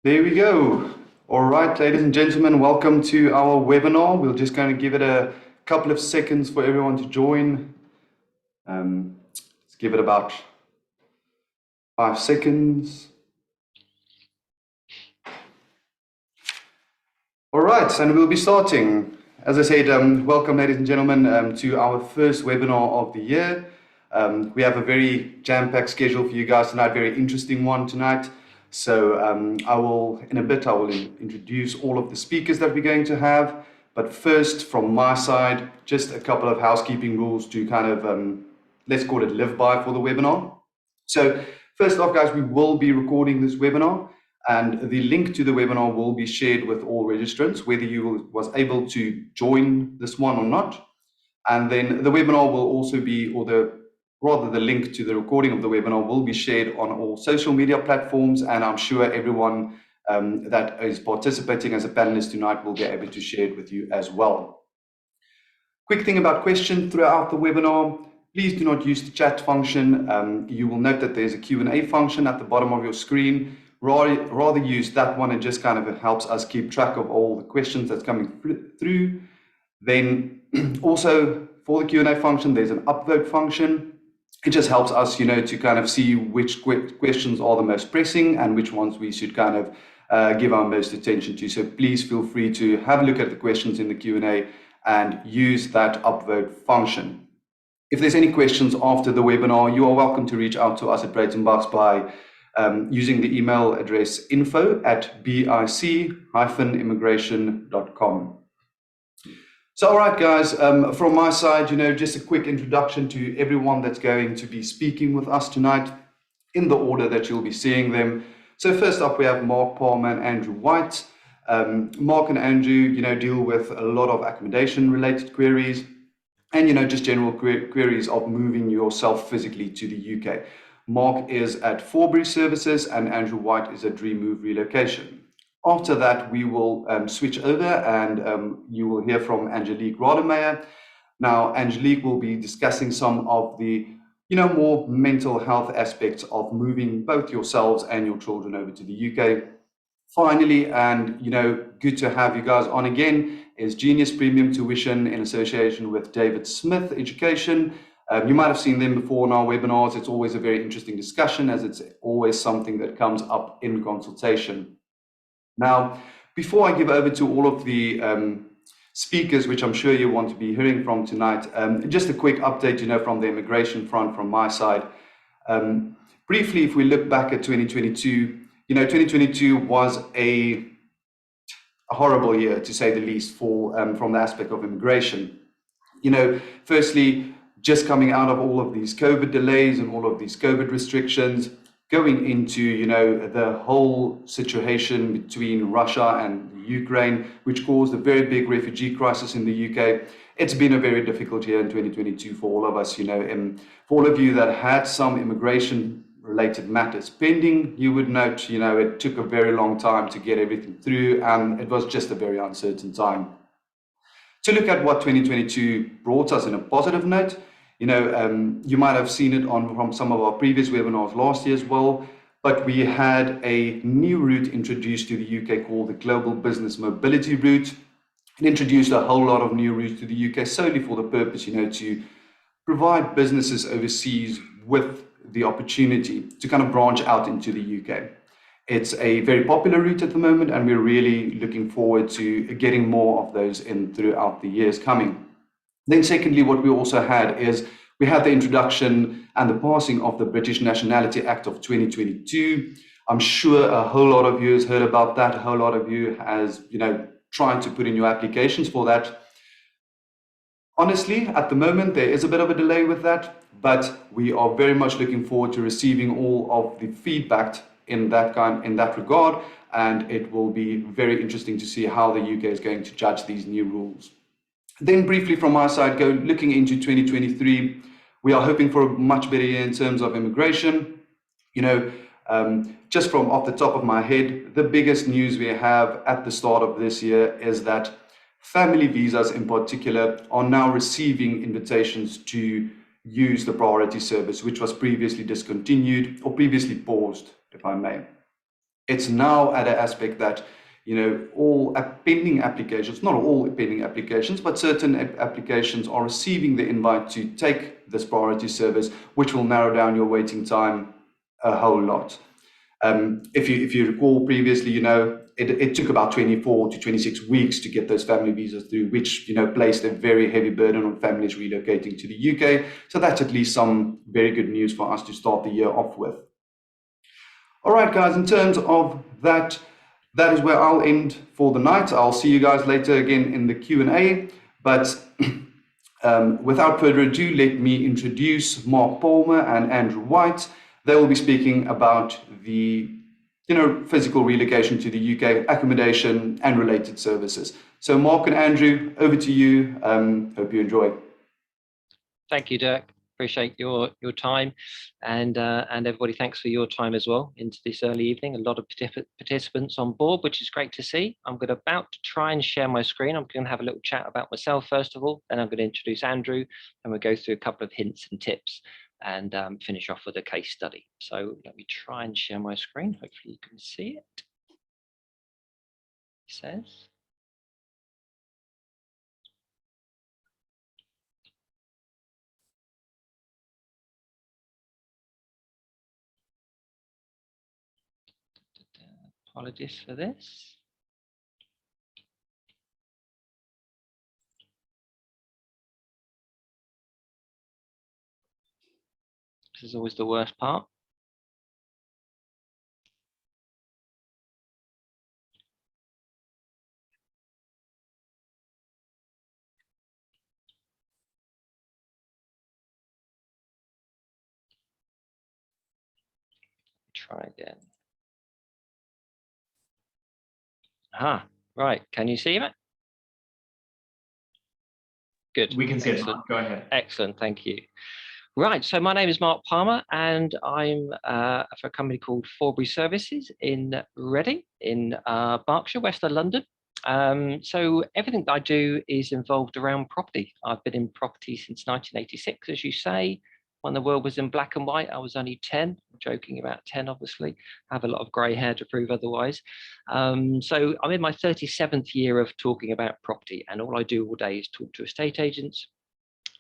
There we go. All right, ladies and gentlemen, welcome to our webinar. We're just going to give it a couple of seconds for everyone to join. Let's give it about 5 seconds. All right, and we'll be starting. As I said, welcome, ladies and gentlemen, to our first webinar of the year. We have a very jam-packed schedule for you guys tonight, very interesting one tonight. So in a bit, I will introduce all of the speakers that we're going to have. But first, from my side, just a couple of housekeeping rules to kind of, let's call it live by for the webinar. So first off, guys, we will be recording this webinar, and the link to the webinar will be shared with all registrants, whether you was able to join this one or not. And then the webinar will also be, the link to the recording of the webinar will be shared on all social media platforms, and I'm sure everyone that is participating as a panelist tonight will be able to share it with you as well. Quick thing about questions throughout the webinar, please do not use the chat function. You will note that there's a Q&A function at the bottom of your screen. Rather use that one. It just kind of helps us keep track of all the questions that's coming through. Then also for the Q&A function, there's an upvote function. It just helps us, to kind of see which questions are the most pressing and which ones we should kind of give our most attention to. So please feel free to have a look at the questions in the Q&A and use that upvote function. If there's any questions after the webinar, you are welcome to reach out to us at Breytenbachs by using the email address info@bic-immigration.com. So, all right, guys, from my side, just a quick introduction to everyone that's going to be speaking with us tonight in the order that you'll be seeing them. So first up, we have Mark Palmer and Andrew White. Mark and Andrew, deal with a lot of accommodation-related queries and, just general queries of moving yourself physically to the UK. Mark is at Forbury Services and Andrew White is at Remove Relocation. After that, we will switch over and you will hear from Angelique Rademeyer. Now, Angelique will be discussing some of the, more mental health aspects of moving both yourselves and your children over to the UK. Finally, and, good to have you guys on again, is Genius Premium Tuition in association with David Smith Education. You might have seen them before in our webinars. It's always a very interesting discussion as it's always something that comes up in consultation. Now, before I give over to all of the speakers, which I'm sure you want to be hearing from tonight, just a quick update, from the immigration front from my side. Briefly, if we look back at 2022, 2022 was a horrible year, to say the least, for from the aspect of immigration. Firstly, just coming out of all of these COVID delays and all of these COVID restrictions, going into, the whole situation between Russia and Ukraine, which caused a very big refugee crisis in the UK. It's been a very difficult year in 2022 for all of us, and for all of you that had some immigration-related matters pending, you would note, it took a very long time to get everything through, and it was just a very uncertain time. To look at what 2022 brought us in a positive note, you might have seen it from some of our previous webinars last year as well, but we had a new route introduced to the UK called the Global Business Mobility Route. It introduced a whole lot of new routes to the UK solely for the purpose, to provide businesses overseas with the opportunity to kind of branch out into the UK. It's a very popular route at the moment, and we're really looking forward to getting more of those in throughout the years coming. Then secondly, what we also had is we had the introduction and the passing of the British Nationality Act of 2022. I'm sure a whole lot of you has heard about that. A whole lot of you has, tried to put in your applications for that. Honestly, at the moment, there is a bit of a delay with that, but we are very much looking forward to receiving all of the feedback in that regard, and it will be very interesting to see how the UK is going to judge these new rules. Then briefly from my side, looking into 2023, we are hoping for a much better year in terms of immigration. Just from off the top of my head, the biggest news we have at the start of this year is that family visas in particular are now receiving invitations to use the priority service, which was previously discontinued or previously paused, if I may. It's now at an aspect that, all pending applications, not all pending applications, but certain applications are receiving the invite to take this priority service, which will narrow down your waiting time a whole lot. If you recall previously, it took about 24 to 26 weeks to get those family visas through, which, placed a very heavy burden on families relocating to the UK. So that's at least some very good news for us to start the year off with. All right, guys, in terms of that is where I'll end for the night. I'll see you guys later again in the Q&A. But without further ado, let me introduce Mark Palmer and Andrew White. They will be speaking about the physical relocation to the UK, accommodation and related services. So Mark and Andrew, over to you. Hope you enjoy. Thank you, Dirk. Appreciate your time, and everybody, thanks for your time as well into this early evening. A lot of participants on board, which is great to see. I'm about to try and share my screen. I'm going to have a little chat about myself first of all, then I'm going to introduce Andrew, and we'll go through a couple of hints and tips and finish off with a case study. So let me try and share my screen. Hopefully you can see it. It says. Apologies for this. This is always the worst part. Try again. Ah, right. Can you see it? Good. We can see it. Go ahead. Excellent. Thank you. Right. So my name is Mark Palmer, and I'm for a company called Forbury Services in Reading, in Berkshire, west of London. So everything that I do is involved around property. I've been in property since 1986, as you say. When the world was in black and white, I was only 10. I'm joking about 10, obviously. I have a lot of grey hair to prove otherwise. So I'm in my 37th year of talking about property, and all I do all day is talk to estate agents.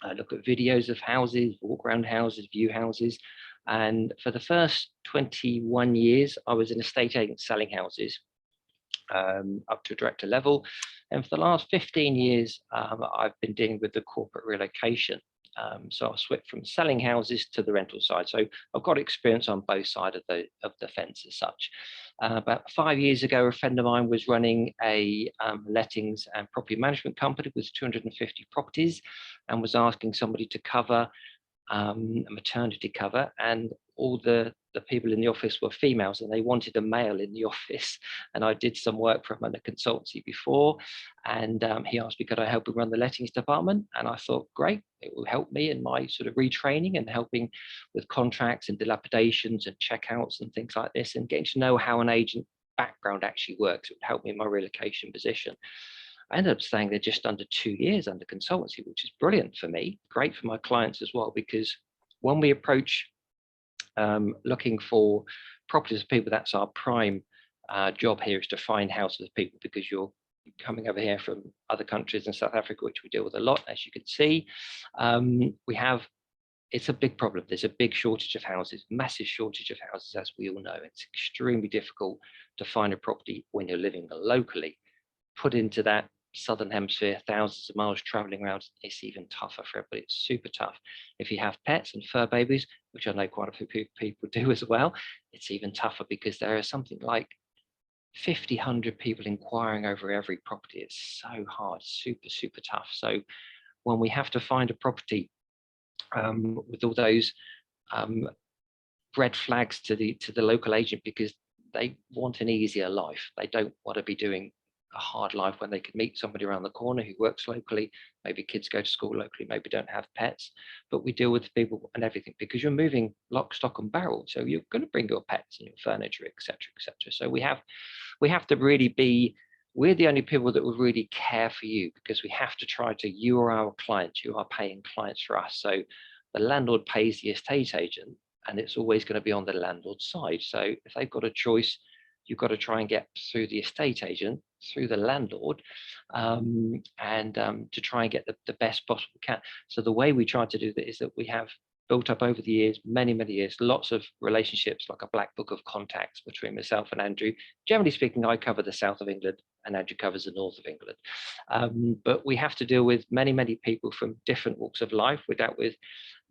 I look at videos of houses, walk around houses, view houses. And for the first 21 years, I was an estate agent selling houses up to a director level. And for the last 15 years, I've been dealing with the corporate relocation. So I'll switch from selling houses to the rental side. So I've got experience on both sides of the fence as such. About 5 years ago, a friend of mine was running a lettings and property management company with 250 properties, and was asking somebody to cover a maternity cover, and all the people in the office were females, and they wanted a male in the office. And I did some work for him in a consultancy before, and he asked me, could I help him run the lettings department? And I thought, great, it will help me in my sort of retraining and helping with contracts and dilapidations and checkouts and things like this, and getting to know how an agent background actually works. It would help me in my relocation position. I ended up staying there just under 2 years under consultancy, which is brilliant for me, great for my clients as well, because when we approach looking for properties of people, that's our prime job here, is to find houses of people, because you're coming over here from other countries in South Africa, which we deal with a lot, as you can see. It's a big problem. There's a big shortage of houses, massive shortage of houses, as we all know. It's extremely difficult to find a property when you're living locally. Put into that southern hemisphere, thousands of miles traveling around, it's even tougher for everybody. It's super tough. If you have pets and fur babies, which I know quite a few people do as well, it's even tougher, because there are something like 50, 100 people inquiring over every property. It's so hard, super tough. So when we have to find a property with all those red flags to the local agent, because they want an easier life, they don't want to be doing a hard life when they could meet somebody around the corner who works locally. Maybe kids go to school locally, maybe don't have pets, but we deal with people and everything, because you're moving lock, stock and barrel. So you're going to bring your pets and your furniture, etc., etc. So we have to really be, we're the only people that will really care for you, because we have to try to, you are our clients, you are paying clients for us. So the landlord pays the estate agent, and it's always going to be on the landlord's side. So if they've got a choice you've got to try and get through the estate agent, through the landlord, and to try and get the best possible can. So the way we try to do that is that we have built up over the years, many years, lots of relationships, like a black book of contacts between myself and Andrew. Generally speaking, I cover the south of England and Andrew covers the north of England. But we have to deal with many people from different walks of life. We dealt with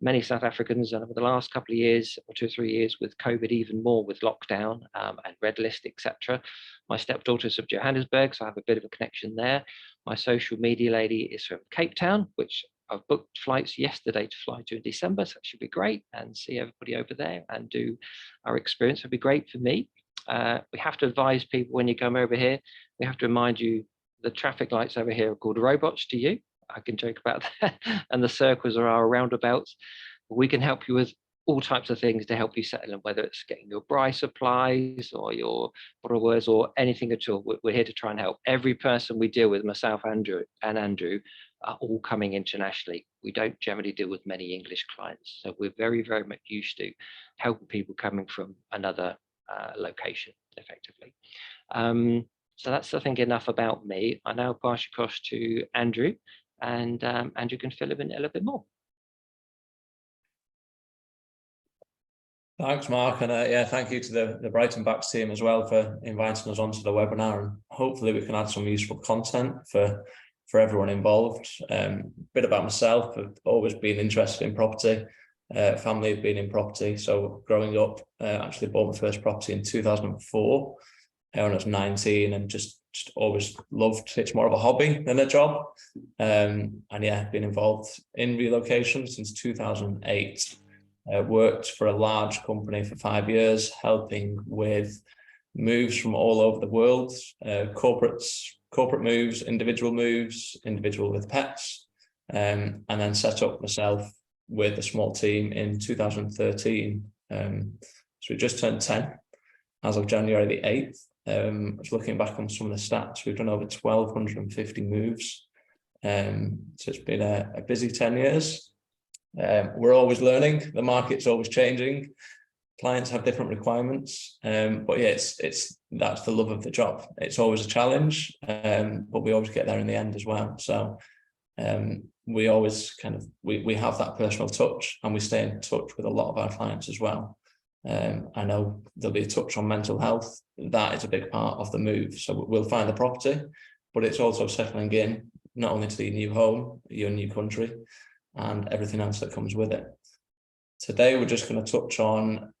many South Africans, and over the last couple of years, or 2 or 3 years, with COVID, even more with lockdown and red list, etc. My stepdaughter's from Johannesburg, so I have a bit of a connection there. My social media lady is from Cape Town, which I've booked flights yesterday to fly to in December, so it should be great, and see everybody over there and do our experience. It'll be great for me. We have to advise people when you come over here, we have to remind you the traffic lights over here are called robots to you. I can joke about that. And the circles are our roundabouts. We can help you with all types of things to help you settle in, whether it's getting your Bry supplies or your borrowers or anything at all. We're here to try and help. Every person we deal with, myself, Andrew, are all coming internationally. We don't generally deal with many English clients. So we're very much used to helping people coming from another location, effectively. So that's, I think, enough about me. I now pass you across to Andrew, and Andrew can fill in a little bit more. Thanks, Mark, and yeah, thank you to the Breytenbachs team as well for inviting us onto the webinar, and hopefully we can add some useful content for everyone involved. Bit about myself: I've always been interested in property. Family have been in property, so growing up, actually bought my first property in 2004 when I was 19, and just always loved. It's more of a hobby than a job, and yeah, been involved in relocation since 2008. Worked for a large company for 5 years, helping with moves from all over the world, corporate moves, individual with pets, and then set up myself with a small team in 2013. So we just turned 10 as of January the 8th. I was looking back on some of the stats. We've done over 1,250 moves. So it's been a busy 10 years. We're always learning. The market's always changing. Clients have different requirements. But yeah, that's the love of the job. It's always a challenge, but we always get there in the end as well. So we always we have that personal touch, and we stay in touch with a lot of our clients as well. I know there'll be a touch on mental health. That is a big part of the move. So we'll find the property, but it's also settling in, not only to your new home, your new country, and everything else that comes with it. Today, we're just going to touch on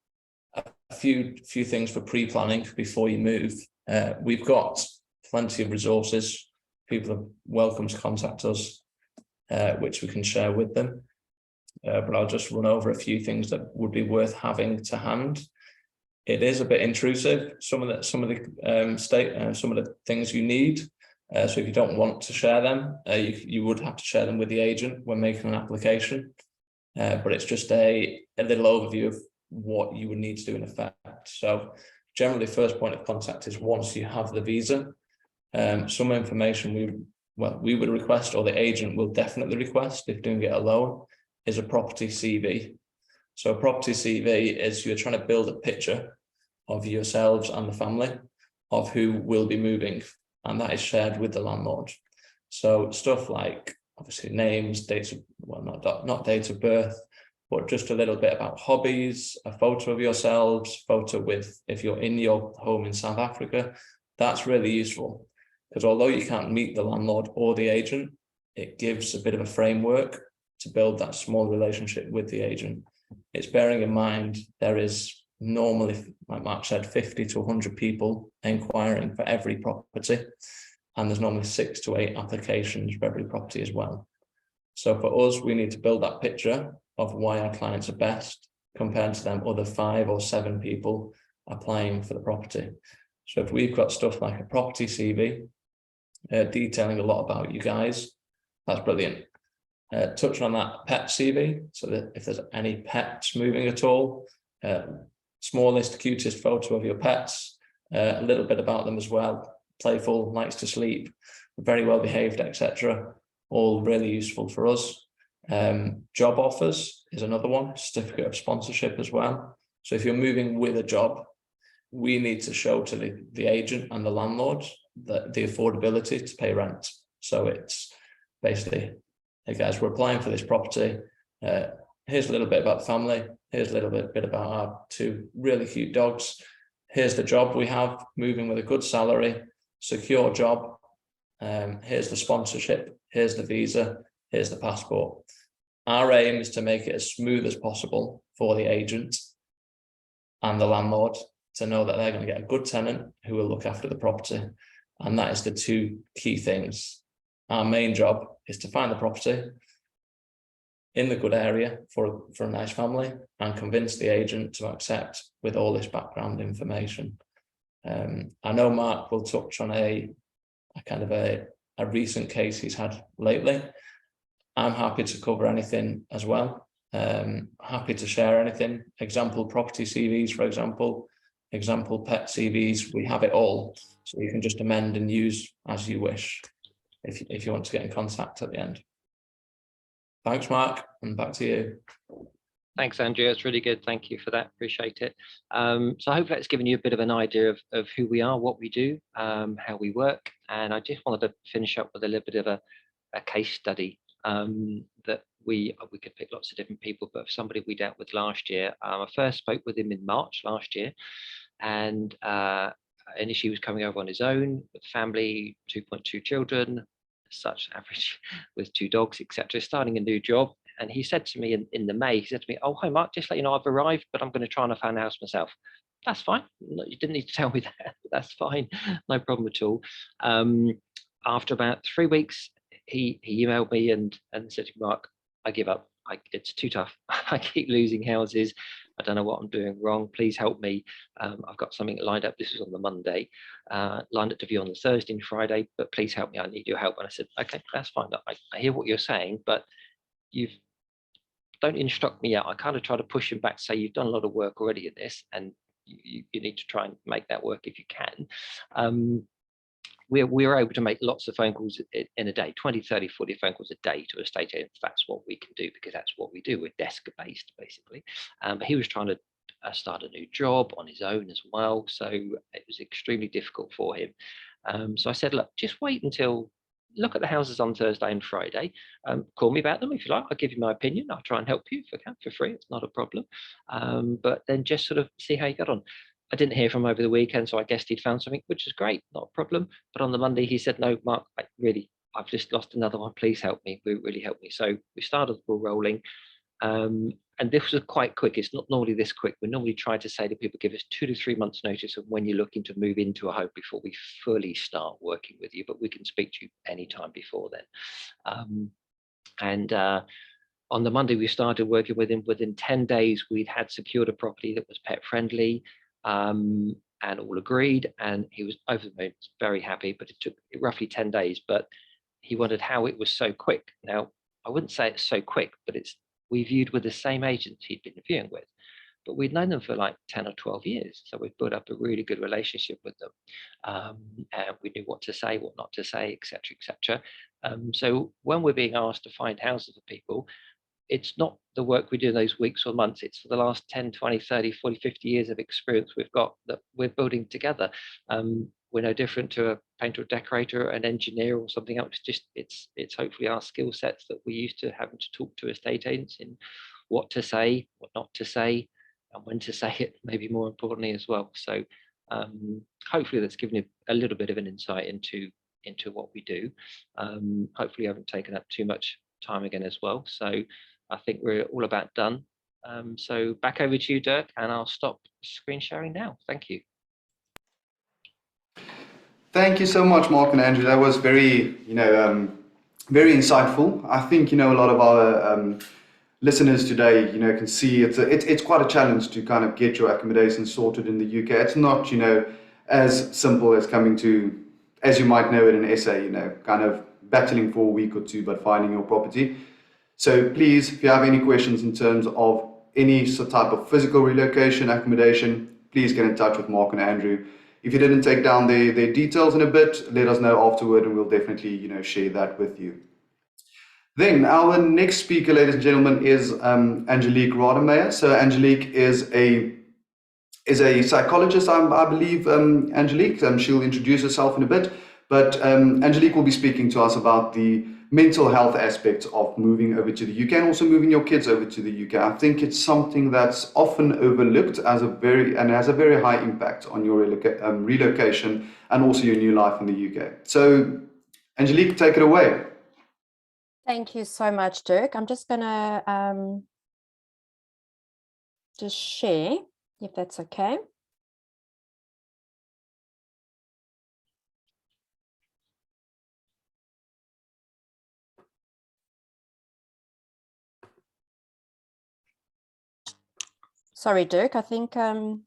a few things for pre-planning before you move. We've got plenty of resources. People are welcome to contact us, which we can share with them. But I'll just run over a few things that would be worth having to hand. It is a bit intrusive, some of the things you need. So if you don't want to share them, you would have to share them with the agent when making an application. But it's just a little overview of what you would need to do in effect. So generally, first point of contact is once you have the visa. Some information we would request, or the agent will definitely request if doing it alone, is a property CV. So a property CV is you're trying to build a picture of yourselves and the family of who will be moving, and that is shared with the landlord. So stuff like obviously names, dates of, well, not date of birth, but just a little bit about hobbies, a photo of yourselves, photo with, if you're in your home in South Africa, that's really useful. Because although you can't meet the landlord or the agent, it gives a bit of a framework to build that small relationship with the agent. It's bearing in mind there is normally, like Mark said, 50 to 100 people inquiring for every property, and there's normally 6 to 8 applications for every property as well. So for us, we need to build that picture of why our clients are best compared to them other 5 or 7 people applying for the property. So if we've got stuff like a property CV detailing a lot about you guys, that's brilliant. Touching on that pet CV, so that if there's any pets moving at all, smallest, cutest photo of your pets, a little bit about them as well, playful, likes to sleep, very well behaved, etc. All really useful for us. Job offers is another one, certificate of sponsorship as well. So if you're moving with a job, we need to show to the agent and the landlord that the affordability to pay rent. So it's basically, hey guys, we're applying for this property. Here's a little bit about the family. Here's a little bit about our 2 really cute dogs. Here's the job we have, moving with a good salary, secure job. Here's the sponsorship. Here's the visa. Here's the passport. Our aim is to make it as smooth as possible for the agent and the landlord to know that they're going to get a good tenant who will look after the property. And that is the 2 key things. Our main job is to find the property in the good area for a nice family and convince the agent to accept with all this background information. I know Mark will touch on a kind of a recent case he's had lately. I'm happy to cover anything as well. Happy to share anything. Example property CVs, for example, example pet CVs. We have it all, so you can just amend and use as you wish if you want to get in contact at the end. Thanks, Mark, and back to you. Thanks, Andrew. That's really good. Thank you for that. Appreciate it. So hopefully that's given you a bit of an idea of who we are, what we do, how we work. And I just wanted to finish up with a little bit of a case study that we could pick lots of different people, but somebody we dealt with last year. I first spoke with him in March last year, and initially he was coming over on his own with family, 2.2 children, such average, with 2 dogs, etc., starting a new job. And he said to me in the May, he said to me, "Oh, hi Mark, just let you know I've arrived, but I'm going to try and find a house myself." That's fine. No, you didn't need to tell me that. That's fine. No problem at all. After about 3 weeks, he emailed me and said to me, "Mark, I give up. It's too tough. I keep losing houses. I don't know what I'm doing wrong. Please help me. I've got something lined up." This was on the Monday, lined up to view on the Thursday and Friday, but please help me. I need your help. And I said, "Okay, that's fine. I hear what you're saying, but you don't instruct me yet." I kind of try to push him back to say, "You've done a lot of work already in this, and you need to try and make that work if you can." We were able to make lots of phone calls in a day, 20, 30, 40 phone calls a day to estate agents. That's what we can do, because that's what we do. We're desk-based, basically. But he was trying to start a new job on his own as well, so it was extremely difficult for him. So I said, "Look, just wait until, look at the houses on Thursday and Friday. Call me about them if you like. I'll give you my opinion. I'll try and help you if I can for free. It's not a problem. But then just sort of see how you got on." I didn't hear from him over the weekend, so I guessed he'd found something, which is great, not a problem. But on the Monday, he said, "No, Mark, I've just lost another one. Please help me. Really help me." So we started the ball rolling. And this was quite quick. It's not normally this quick. We normally try to say to people, give us 2 to 3 months notice of when you're looking to move into a home before we fully start working with you, but we can speak to you anytime before then. On the Monday, we started working with him. Within 10 days, we'd had secured a property that was pet friendly, and all agreed. And he was over the moon, very happy, but it took roughly 10 days. But he wondered how it was so quick. Now, I wouldn't say it's so quick, but we viewed with the same agents he'd been viewing with, but we'd known them for like 10 or 12 years. So we built up a really good relationship with them. And we knew what to say, what not to say, etc., etc. So when we're being asked to find houses for people, it's not the work we do in those weeks or months. It's for the last 10, 20, 30, 40, 50 years of experience we've got that we're building together. We're no different to a painter or decorator, an engineer or something else. Just it's hopefully our skill sets that we're used to having to talk to estate agents in what to say, what not to say, and when to say it, maybe more importantly as well. So hopefully that's given you a little bit of an insight into what we do. Hopefully I haven't taken up too much time again as well. So I think we're all about done. So back over to you, Dirk, and I'll stop screen sharing now. Thank you. Thank you so much, Mark and Andrew. That was very, very insightful. I think, a lot of our listeners today, can see it's quite a challenge to kind of get your accommodation sorted in the UK. It's not, as simple as coming to, as you might know it in SA, kind of battling for a week or two, but finding your property. So please, if you have any questions in terms of any type of physical relocation, accommodation, please get in touch with Mark and Andrew. If you didn't take down their details in a bit, let us know afterward, and we'll definitely, share that with you. Then our next speaker, ladies and gentlemen, is Angelique Rademeyer. So Angelique is a is a psychologist, I believe, Angelique. She'll introduce herself in a bit. But Angelique will be speaking to us about the mental health aspects of moving over to the UK and also moving your kids over to the UK. I think it's something that's often overlooked as has a very high impact on your relocation and also your new life in the UK. So, Angelique, take it away. Thank you so much, Dirk. I'm just going to just share, if that's okay. Sorry, Dirk, I think the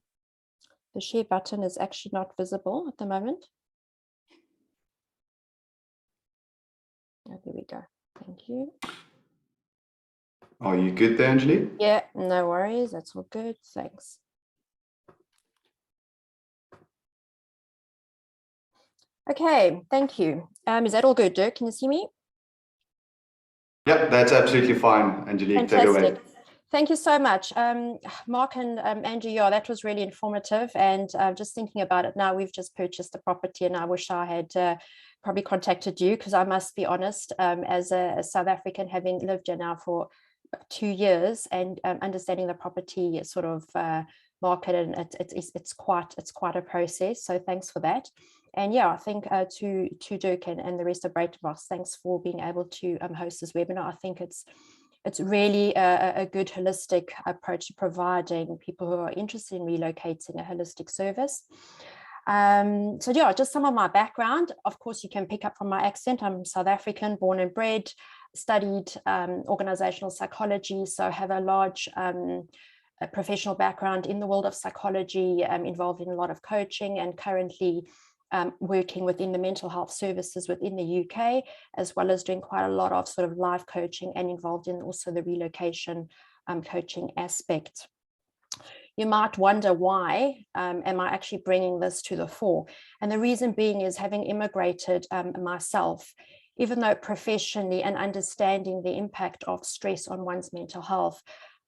share button is actually not visible at the moment. Oh, there we go. Thank you. Are you good there, Angelique? Yeah, no worries. That's all good. Thanks. Okay, thank you. Is that all good, Dirk? Can you see me? Yep, that's absolutely fine, Angelique. Take it away. Thank you so much. Mark and Angie, yeah, that was really informative. And just thinking about it now, we've just purchased a property and I wish I had probably contacted you, because I must be honest, as a South African, having lived here now for 2 years and understanding the property sort of market, and it's quite a process. So thanks for that. And yeah, I think to Dirk and the rest of Breytenbachs, thanks for being able to host this webinar. I think it's really a good holistic approach to providing people who are interested in relocating a holistic service. So yeah, just some of my background. Of course, you can pick up from my accent. I'm South African, born and bred, studied organizational psychology, so have a large professional background in the world of psychology, involved in a lot of coaching, and currently working within the mental health services within the UK, as well as doing quite a lot of sort of life coaching and involved in also the relocation coaching aspect. You might wonder why am I actually bringing this to the fore? And the reason being is, having immigrated myself, even though professionally and understanding the impact of stress on one's mental health,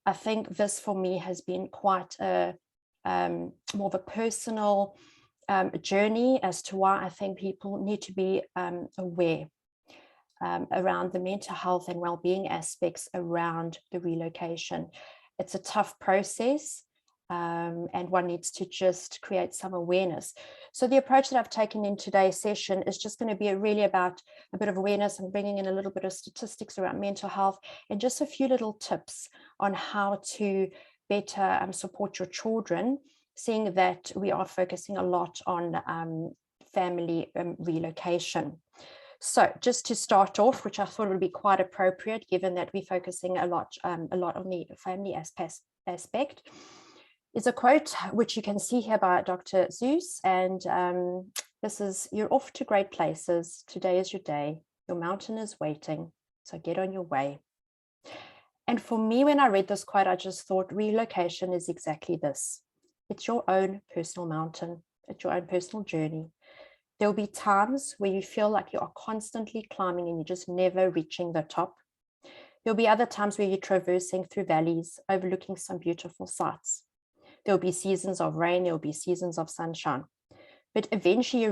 I think this for me has been quite a more of a personal journey as to why I think people need to be aware around the mental health and well-being aspects around the relocation. It's a tough process, and one needs to just create some awareness. So the approach that I've taken in today's session is just going to be really about a bit of awareness and bringing in a little bit of statistics around mental health and just a few little tips on how to better support your children, seeing that we are focusing a lot on family relocation. So just to start off, which I thought would be quite appropriate, given that we're focusing a lot on the family aspect, is a quote which you can see here by Dr. Seuss, and this is: "You're off to great places. Today is your day. Your mountain is waiting. So get on your way." And for me, when I read this quote, I just thought relocation is exactly this. It's your own personal mountain. It's your own personal journey. There'll be times where you feel like you are constantly climbing and you're just never reaching the top. There'll be other times where you're traversing through valleys, overlooking some beautiful sights. There'll be seasons of rain, there'll be seasons of sunshine. But eventually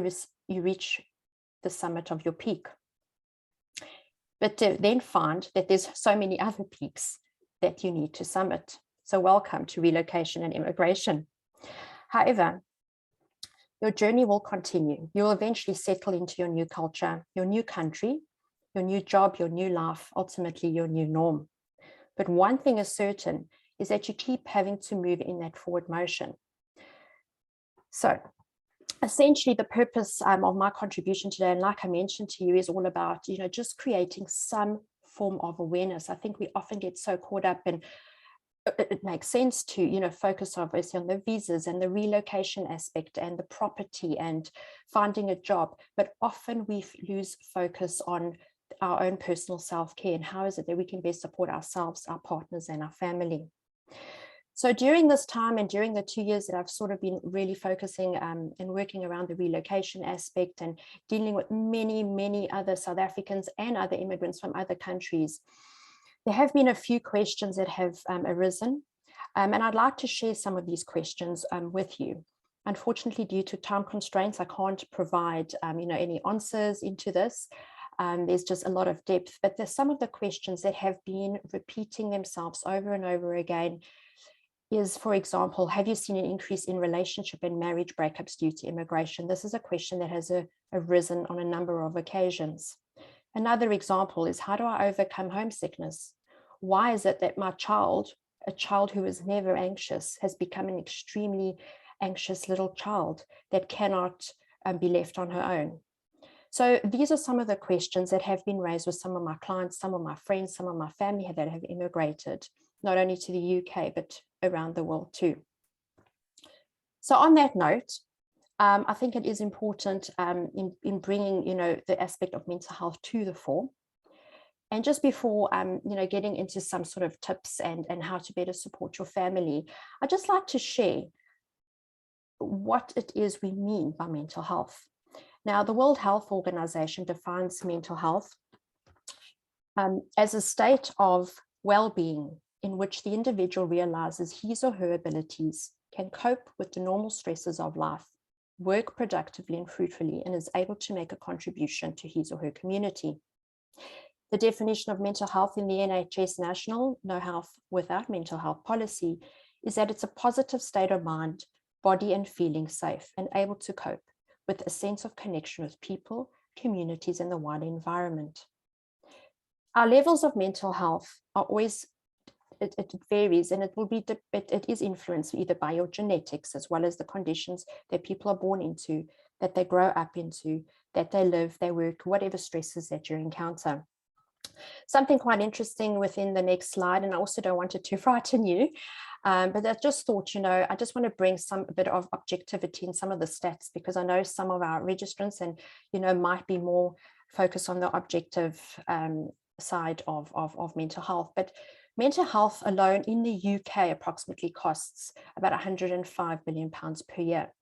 you reach the summit of your peak. But to then find that there's so many other peaks that you need to summit. So welcome to relocation and immigration. However, your journey will continue. You'll eventually settle into your new culture, your new country, your new job, your new life, ultimately your new norm. But one thing is certain, is that you keep having to move in that forward motion. So essentially the purpose of my contribution today, and like I mentioned to you, is all about, just creating some form of awareness. I think we often get so caught up in, it makes sense to, focus obviously on the visas and the relocation aspect and the property and finding a job, but often we lose focus on our own personal self-care and how is it that we can best support ourselves, our partners, and our family. So during this time and during the 2 years that I've sort of been really focusing and working around the relocation aspect and dealing with many other South Africans and other immigrants from other countries, there have been a few questions that have arisen. And I'd like to share some of these questions with you. Unfortunately, due to time constraints, I can't provide any answers into this. There's just a lot of depth, but there's some of the questions that have been repeating themselves over and over again is, for example, have you seen an increase in relationship and marriage breakups due to immigration? This is a question that has arisen on a number of occasions. Another example is, how do I overcome homesickness? Why is it that my child, a child who is never anxious, has become an extremely anxious little child that cannot be left on her own? So these are some of the questions that have been raised with some of my clients, some of my friends, some of my family that have immigrated, not only to the UK, but around the world too. So on that note, I think it is important in bringing, the aspect of mental health to the fore. And just before, getting into some sort of tips and how to better support your family, I'd just like to share what it is we mean by mental health. Now, the World Health Organization defines mental health as a state of well-being in which the individual realizes his or her abilities, can cope with the normal stresses of life, work productively and fruitfully, and is able to make a contribution to his or her community. The definition of mental health in the NHS National No Health Without Mental Health policy is that it's a positive state of mind, body, and feeling safe and able to cope with a sense of connection with people, communities, and the wider environment. Our levels of mental health are always, it varies, and it is influenced either by your genetics as well as the conditions that people are born into, that they grow up into, that they live, they work, whatever stresses that you encounter. Something quite interesting within the next slide, and I also don't want it to frighten you, but I just thought, I just want to bring a bit of objectivity in some of the stats, because I know some of our registrants and, might be more focused on the objective side of mental health. But mental health alone in the UK approximately costs about £105 billion per year.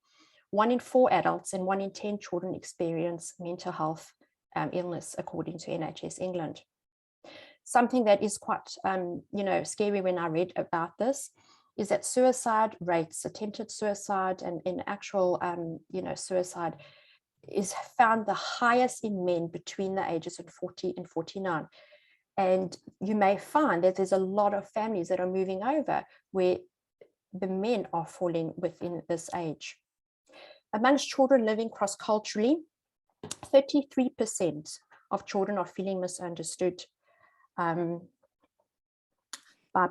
1 in 4 adults and 1 in 10 children experience mental health illness, according to NHS England. Something that is quite, scary when I read about this is that suicide rates, attempted suicide and in actual, suicide is found the highest in men between the ages of 40 and 49. And you may find that there's a lot of families that are moving over where the men are falling within this age. Amongst children living cross-culturally, 33% of children are feeling misunderstood by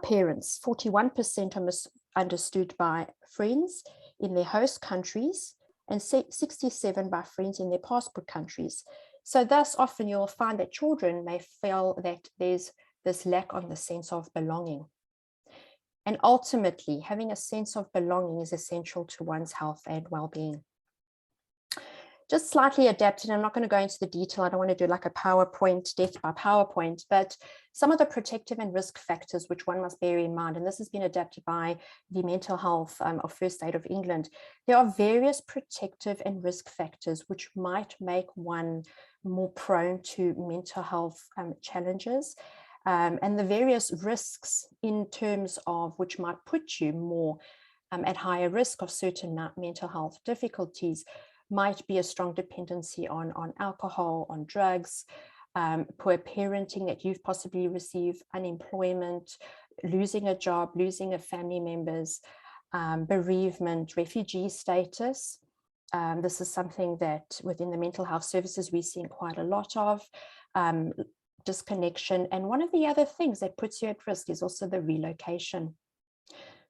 parents. 41% are misunderstood by friends in their host countries, and 67% by friends in their passport countries. So thus often you'll find that children may feel that there's this lack of the sense of belonging. And ultimately, having a sense of belonging is essential to one's health and well-being. Just slightly adapted, I'm not going to go into the detail, I don't want to do like a PowerPoint, death by PowerPoint, but some of the protective and risk factors which one must bear in mind, and this has been adapted by the Mental Health of First Aid of England. There are various protective and risk factors which might make one more prone to mental health challenges, and the various risks in terms of which might put you more at higher risk of certain mental health difficulties might be a strong dependency on alcohol, on drugs, poor parenting that you've possibly received, unemployment, losing a job, losing a family members, bereavement, refugee status. This is something that within the mental health services we're seeing quite a lot of, disconnection. And one of the other things that puts you at risk is also the relocation.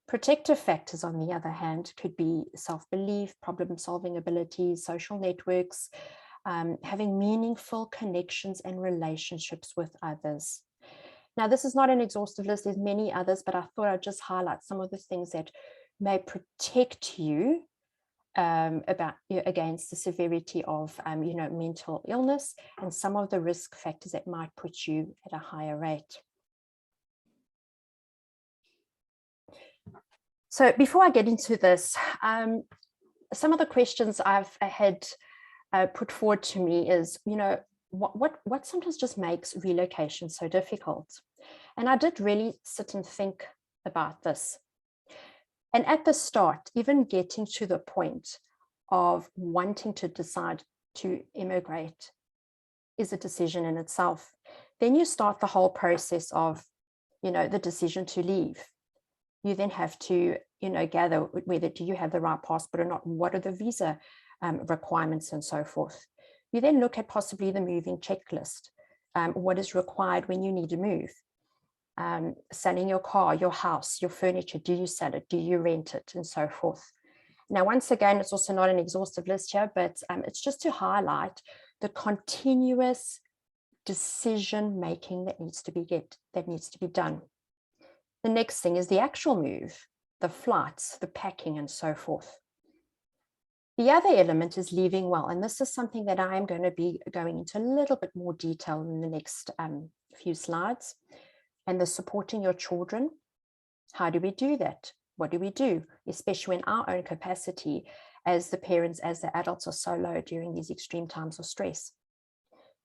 Protective factors, on the other hand, could be self-belief, problem-solving abilities, social networks, having meaningful connections and relationships with others. Now, this is not an exhaustive list, there's many others, but I thought I'd just highlight some of the things that may protect you against the severity of mental illness and some of the risk factors that might put you at a higher rate. So before I get into this, some of the questions I've had put forward to me is, what sometimes just makes relocation so difficult? And I did really sit and think about this. And at the start, even getting to the point of wanting to decide to immigrate is a decision in itself. Then you start the whole process of, the decision to leave. You then have to, gather whether do you have the right passport or not, what are the visa requirements and so forth. You then look at possibly the moving checklist, what is required when you need to move. Selling your car, your house, your furniture, do you sell it, do you rent it, and so forth. Now, once again, it's also not an exhaustive list here, but it's just to highlight the continuous decision making that needs to be done. The next thing is the actual move, the flights, the packing, and so forth. The other element is leaving well, and this is something that I am going to be going into a little bit more detail in the next few slides. And the supporting your children. How do we do that? What do we do, especially when our own capacity as the parents, as the adults, are so low during these extreme times of stress?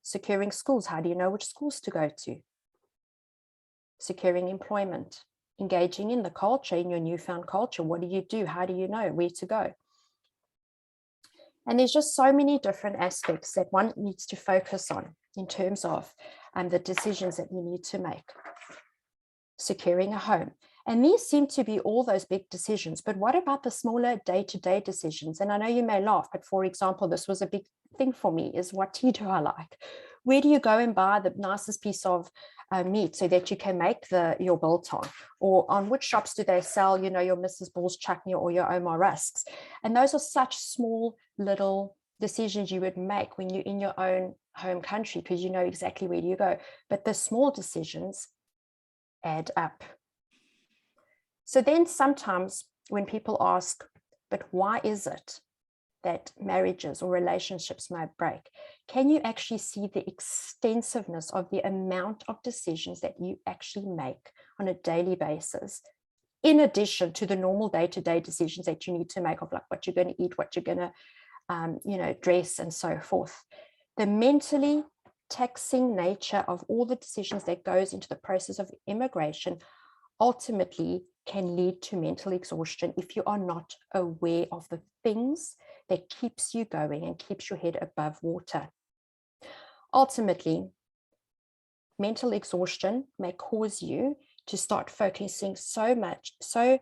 Securing schools. How do you know which schools to go to? Securing employment. Engaging in the culture, in your newfound culture. What do you do? How do you know where to go? And there's just so many different aspects that one needs to focus on in terms of the decisions that you need to make. Securing a home. And these seem to be all those big decisions, but what about the smaller day-to-day decisions? And I know you may laugh, but for example, this was a big thing for me, is what tea do I like? Where do you go and buy the nicest piece of meat so that you can make your biltong? Or on which shops do they sell, your Mrs. Ball's chutney or your Omar rusks? And those are such small little decisions you would make when you're in your own home country, because you know exactly where you go. But the small decisions add up. So then sometimes when people ask, but why is it that marriages or relationships might break? Can you actually see the extensiveness of the amount of decisions that you actually make on a daily basis, in addition to the normal day-to-day decisions that you need to make of like what you're going to eat, what you're going to, dress, and so forth? The mentally taxing nature of all the decisions that goes into the process of immigration ultimately can lead to mental exhaustion if you are not aware of the things that keeps you going and keeps your head above water. Ultimately, mental exhaustion may cause you to start focusing so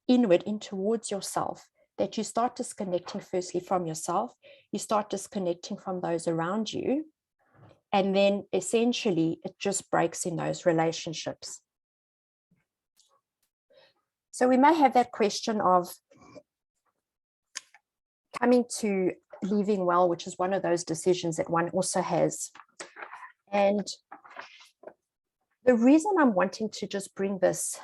inward in towards yourself that you start disconnecting firstly from yourself, you start disconnecting from those around you, and then essentially it just breaks in those relationships. So we may have that question of coming to leaving well, which is one of those decisions that one also has. And the reason I'm wanting to just bring this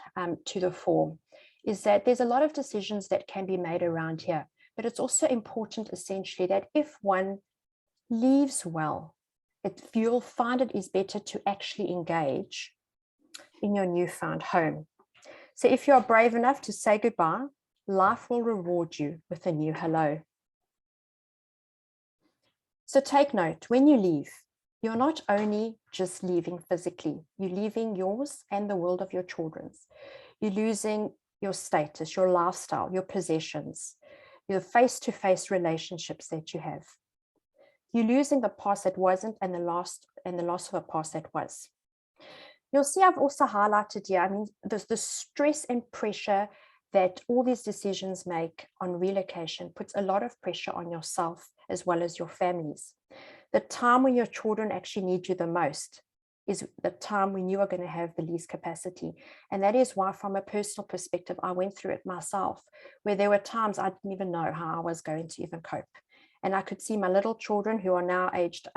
to the fore is that there's a lot of decisions that can be made around here, but it's also important essentially that if one leaves well, you'll find it is better to actually engage in your newfound home. So if you are brave enough to say goodbye, life will reward you with a new hello. So take note, when you leave, you're not only just leaving physically, you're leaving yours and the world of your children's. You're losing your status, your lifestyle, your possessions, your face-to-face relationships that you have. You're losing the past that wasn't and the loss of a past that was. You'll see I've also highlighted here, there's the stress and pressure that all these decisions make on relocation puts a lot of pressure on yourself as well as your families. The time when your children actually need you the most is the time when you are going to have the least capacity. And that is why, from a personal perspective, I went through it myself, where there were times I didn't even know how I was going to even cope. And I could see my little children, who are now aged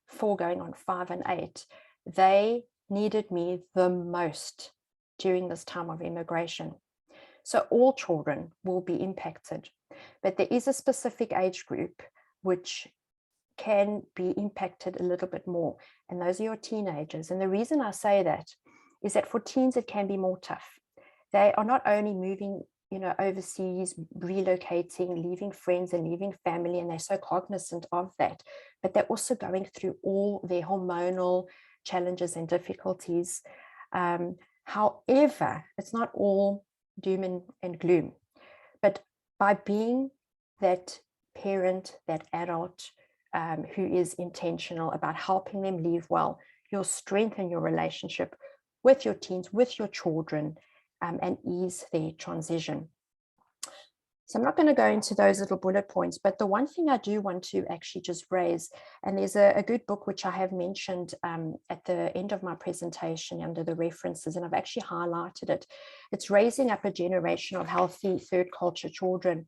4 going on 5 and 8, they needed me the most during this time of immigration. So all children will be impacted, but there is a specific age group which can be impacted a little bit more, and those are your teenagers. And the reason I say that is that for teens it can be more tough. They are not only moving overseas, relocating, leaving friends and leaving family, and they're so cognizant of that, but they're also going through all their hormonal challenges and difficulties. However, it's not all doom and gloom. But by being that parent, that adult who is intentional about helping them live well, you'll strengthen your relationship with your teens, with your children, and ease their transition. So I'm not going to go into those little bullet points, but the one thing I do want to actually just raise, and there's a good book which I have mentioned at the end of my presentation under the references, and I've actually highlighted it. It's Raising Up a Generation of Healthy Third Culture Children.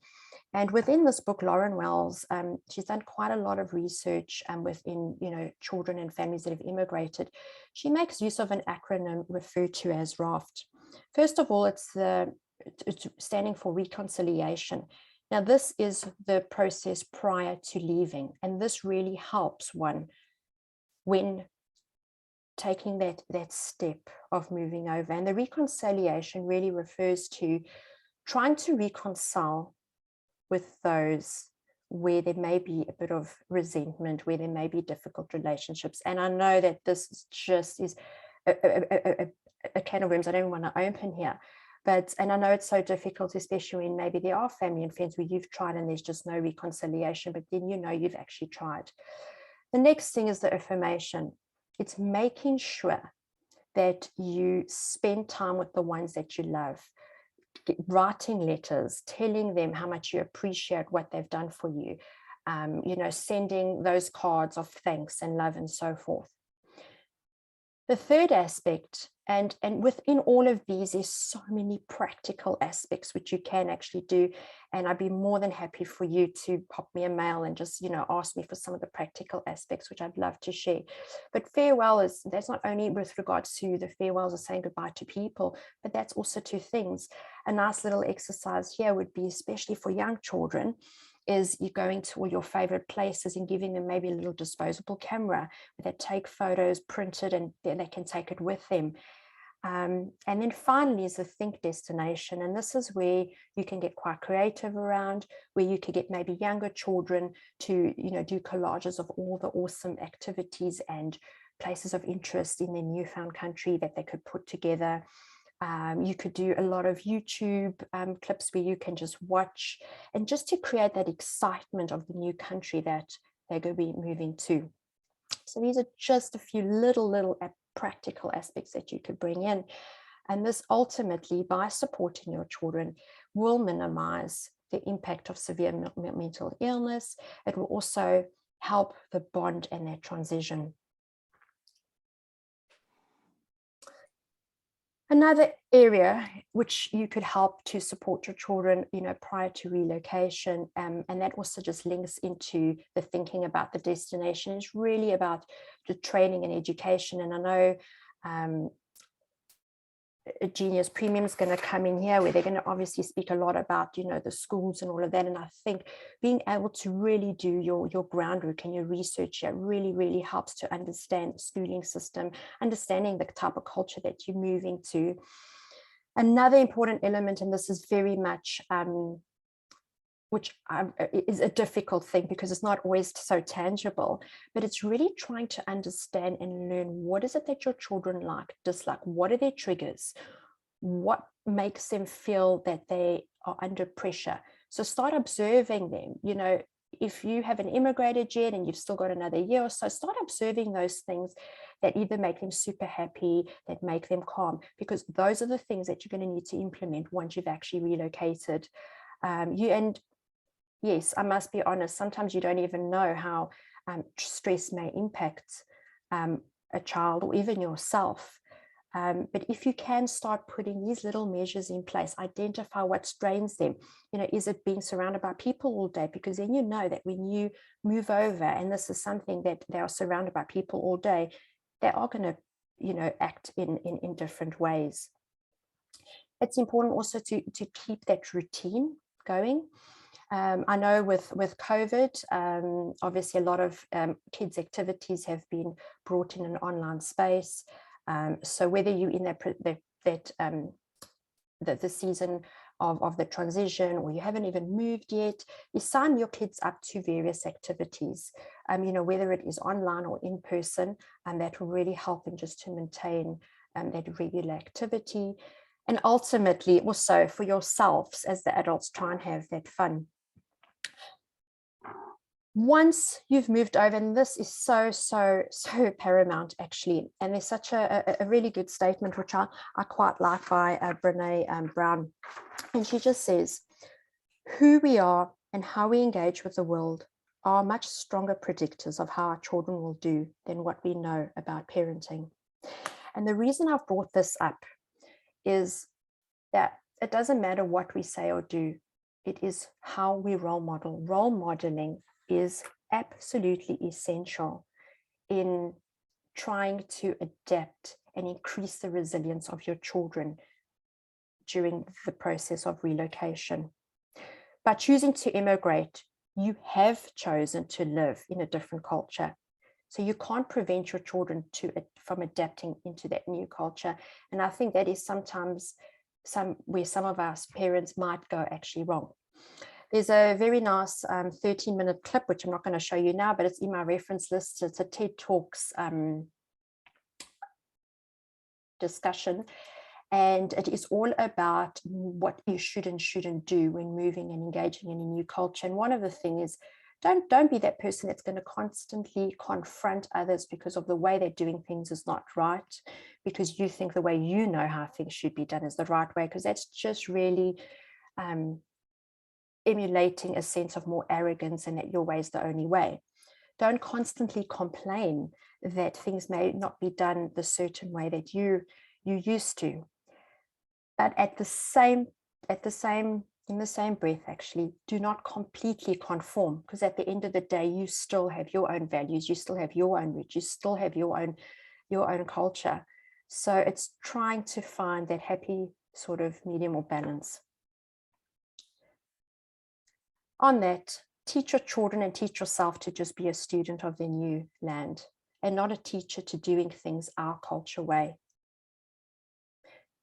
And within this book, Lauren Wells, she's done quite a lot of research within, children and families that have immigrated. She makes use of an acronym referred to as RAFT. First of all, it's standing for reconciliation. Now, this is the process prior to leaving, and this really helps one when taking that step of moving over. And the reconciliation really refers to trying to reconcile with those where there may be a bit of resentment, where there may be difficult relationships. And I know that this just is a can of worms I don't want to open here. And I know it's so difficult, especially when maybe there are family and friends where you've tried and there's just no reconciliation, but then you've actually tried. The next thing is the affirmation. It's making sure that you spend time with the ones that you love, writing letters, telling them how much you appreciate what they've done for you, sending those cards of thanks and love and so forth. The third aspect, and within all of these, there's so many practical aspects which you can actually do. And I'd be more than happy for you to pop me a mail and just, ask me for some of the practical aspects, which I'd love to share. But farewell that's not only with regards to the farewells of saying goodbye to people, but that's also to things. A nice little exercise here would be, especially for young children, is you going to all your favorite places and giving them maybe a little disposable camera where they take photos, print it, and then they can take it with them. And then finally is the think destination. And this is where you can get quite creative around, where you could get maybe younger children to, do collages of all the awesome activities and places of interest in their newfound country that they could put together. You could do a lot of YouTube clips where you can just watch, and just to create that excitement of the new country that they're going to be moving to. So these are just a few little practical aspects that you could bring in. And this ultimately, by supporting your children, will minimize the impact of severe mental illness. It will also help the bond and their transition. Another area which you could help to support your children, prior to relocation, and that also just links into the thinking about the destination, is really about the training and education. And I know Genius Premium is going to come in here, where they're going to obviously speak a lot about, the schools and all of that. And I think being able to really do your groundwork and your research here really helps to understand the schooling system, understanding the type of culture that you're moving to. Another important element, and this is very much which is a difficult thing because it's not always so tangible, but it's really trying to understand and learn, what is it that your children like, dislike, what are their triggers, what makes them feel that they are under pressure. So start observing them. If you haven't immigrated yet and you've still got another year or so, start observing those things that either make them super happy, that make them calm, because those are the things that you're going to need to implement once you've actually relocated. Yes, I must be honest, sometimes you don't even know how stress may impact a child or even yourself. But if you can start putting these little measures in place, identify what strains them. Is it being surrounded by people all day? Because then you know that when you move over, and this is something that they are surrounded by people all day, they are going to, act in different ways. It's important also to keep that routine going. I know with COVID, obviously a lot of kids' activities have been brought in an online space. So whether you're in the season of the transition, or you haven't even moved yet, you sign your kids up to various activities, whether it is online or in person, and that will really help them just to maintain that regular activity. And ultimately also for yourselves as the adults, try and have that fun. Once you've moved over, and this is so paramount actually, and there's such a really good statement which I quite like by Brene Brown, and she just says, who we are and how we engage with the world are much stronger predictors of how our children will do than what we know about parenting. And the reason I've brought this up is that it doesn't matter what we say or do, it is how we role model. Role modeling is absolutely essential in trying to adapt and increase the resilience of your children during the process of relocation. By choosing to immigrate, you have chosen to live in a different culture. So you can't prevent your children from adapting into that new culture. And I think that is sometimes where some of us parents might go actually wrong. There's a very nice 13-minute clip, which I'm not going to show you now, but it's in my reference list. It's a TED Talks discussion. And it is all about what you should and shouldn't do when moving and engaging in a new culture. And one of the things is, don't be that person that's going to constantly confront others because of the way they're doing things is not right, because you think the way you know how things should be done is the right way, because that's just really emulating a sense of more arrogance and that your way is the only way. Don't constantly complain that things may not be done the certain way that you used to. But in the same breath, actually, do not completely conform, because at the end of the day, you still have your own values, you still have your own roots, you still have your own culture. So it's trying to find that happy sort of medium or balance. On that, teach your children and teach yourself to just be a student of their new land and not a teacher to doing things our culture way.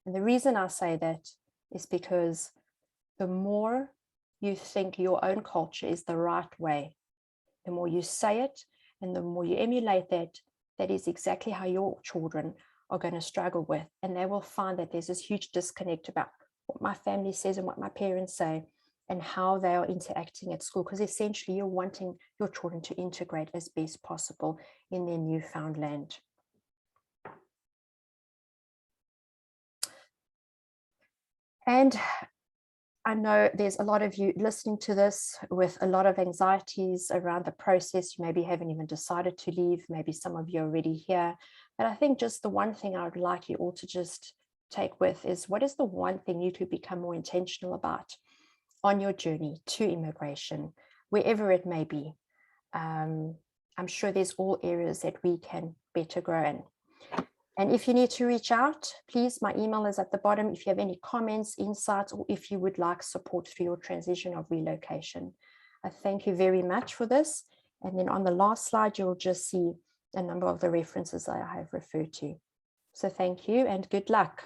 And the reason I say that is because the more you think your own culture is the right way, the more you say it and the more you emulate that, that is exactly how your children are going to struggle with. And they will find that there's this huge disconnect about what my family says and what my parents say and how they are interacting at school, because essentially you're wanting your children to integrate as best possible in their newfound land. And I know there's a lot of you listening to this with a lot of anxieties around the process. You maybe haven't even decided to leave. Maybe some of you are already here. But I think just the one thing I would like you all to just take with is, what is the one thing you could become more intentional about on your journey to immigration, wherever it may be? I'm sure there's all areas that we can better grow in. And if you need to reach out, please, my email is at the bottom. If you have any comments, insights, or if you would like support through your transition of relocation. I thank you very much for this. And then on the last slide, you'll just see a number of the references that I have referred to. So thank you and good luck.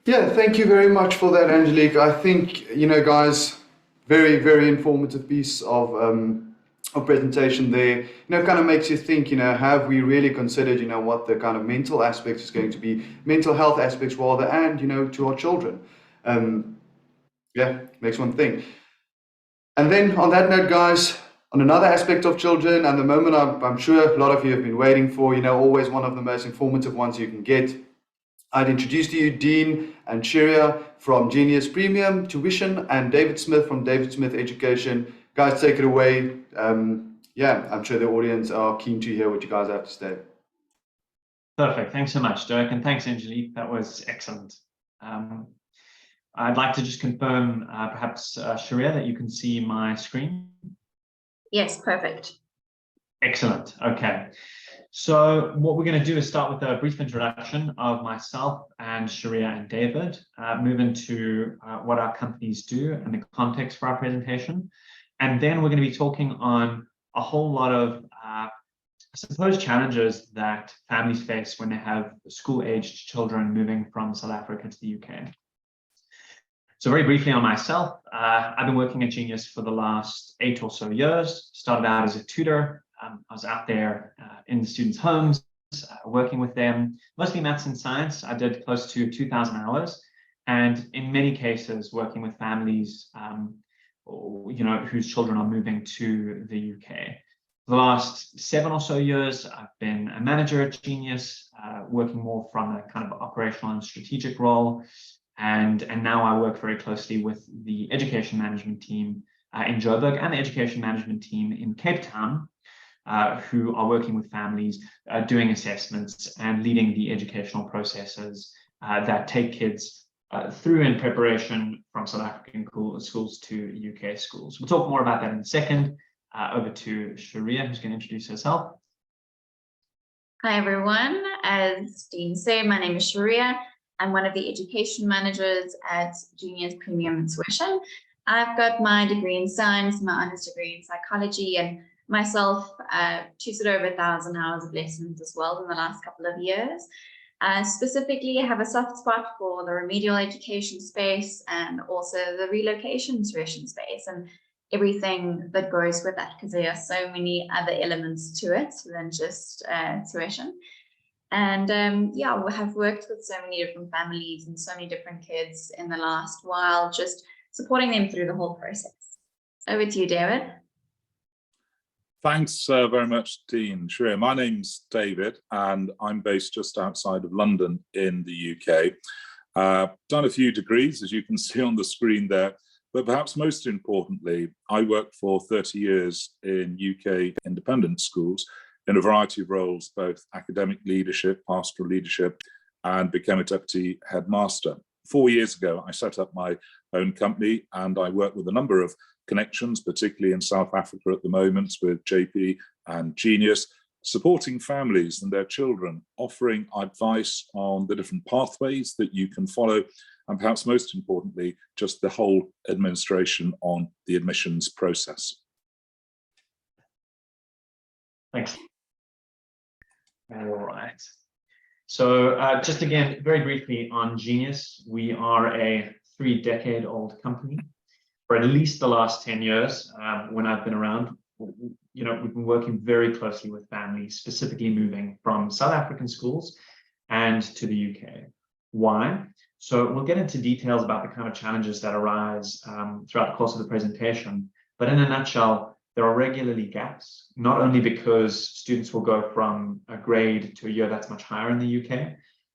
Yeah, thank you very much for that, Angelique. I think, guys, very, very informative piece of presentation there. Kind of makes you think, have we really considered, what the kind of mental aspect is going to be, mental health aspects rather, and, to our children. Yeah, makes one think. And then on that note, guys, on another aspect of children, and the moment I'm sure a lot of you have been waiting for, always one of the most informative ones you can get, I'd introduce to you Dean and Shiria from Genius Premium Tuition and David Smith from David Smith Education. Guys, take it away. Yeah, I'm sure the audience are keen to hear what you guys have to say. Perfect. Thanks so much, Dirk, and thanks, Angelique. That was excellent. I'd like to just confirm, perhaps, Shiria, that you can see my screen. Yes, perfect. Excellent. Okay. So what we're going to do is start with a brief introduction of myself and Shiria and David, move into what our companies do and the context for our presentation. And then we're going to be talking on a whole lot of, I suppose, challenges that families face when they have school-aged children moving from South Africa to the UK. So very briefly on myself, I've been working at Genius for the last 8 or so years. Started out as a tutor. I was out there in the students' homes, working with them, mostly maths and science. I did close to 2,000 hours, and in many cases working with families, whose children are moving to the UK. For the last 7 or so years, I've been a manager at Genius, working more from a kind of operational and strategic role. And now I work very closely with the education management team in Joburg and the education management team in Cape Town, who are working with families, doing assessments and leading the educational processes that take kids through in preparation from South African schools to UK schools. We'll talk more about that in a second. Over to Shiria, who's going to introduce herself. Hi, everyone. As Dean said, my name is Shiria. I'm one of the education managers at Junior's Premium Tuition. I've got my degree in science, my honors degree in psychology, and myself tutored over 1,000 hours of lessons as well in the last couple of years. Specifically, I have a soft spot for the remedial education space and also the relocation tuition space and everything that goes with that, because there are so many other elements to it than just tuition. And yeah, we have worked with so many different families and so many different kids in the last while, just supporting them through the whole process. Over to you, David. Thanks very much, Dean. Sure. My name's David, and I'm based just outside of London in the UK. Done a few degrees, as you can see on the screen there, but perhaps most importantly, I worked for 30 years in UK independent schools in a variety of roles, both academic leadership, pastoral leadership, and became a deputy headmaster. 4 years ago, I set up my own company, and I work with a number of connections, particularly in South Africa at the moment with JP and Genius, supporting families and their children, offering advice on the different pathways that you can follow, and perhaps most importantly, just the whole administration on the admissions process. Thanks. All right. So just again, very briefly on Genius, we are a 3-decade-old company. For at least the last 10 years, when I've been around, we've been working very closely with families, specifically moving from South African schools and to the UK. Why? So we'll get into details about the kind of challenges that arise throughout the course of the presentation. But in a nutshell, there are regularly gaps, not only because students will go from a grade to a year that's much higher in the UK,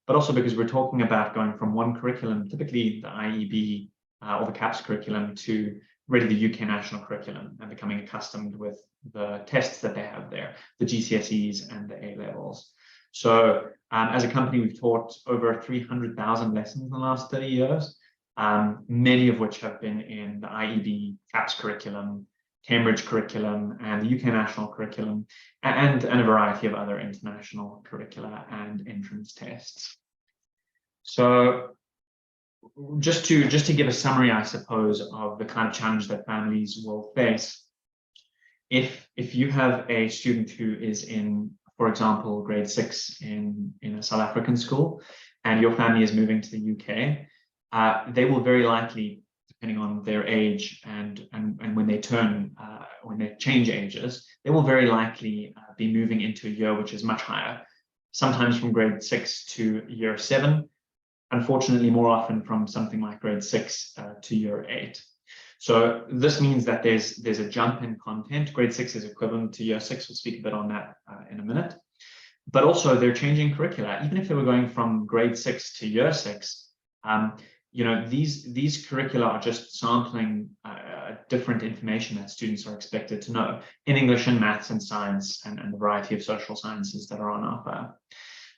but also because we're talking about going from one curriculum, typically the IEB, or the CAPS curriculum, to really the UK national curriculum and becoming accustomed with the tests that they have there, the GCSEs and the A-levels. So as a company, we've taught over 300,000 lessons in the last 30 years, many of which have been in the IEB, CAPS curriculum, Cambridge curriculum, and the UK national curriculum, and a variety of other international curricula and entrance tests. So just to give a summary, I suppose, of the kind of challenge that families will face. If you have a student who is in, for example, grade 6 in a South African school, and your family is moving to the UK, they will very likely, depending on their age and when they when they change ages, they will very likely be moving into a year which is much higher, sometimes from grade 6 to year 7. Unfortunately, more often from something like grade 6 to year 8. So this means that there's a jump in content. Grade 6 is equivalent to year 6. We'll speak a bit on that in a minute. But also they're changing curricula. Even if they were going from grade 6 to year 6, these curricula are just sampling different information that students are expected to know in English and maths and science and the variety of social sciences that are on offer.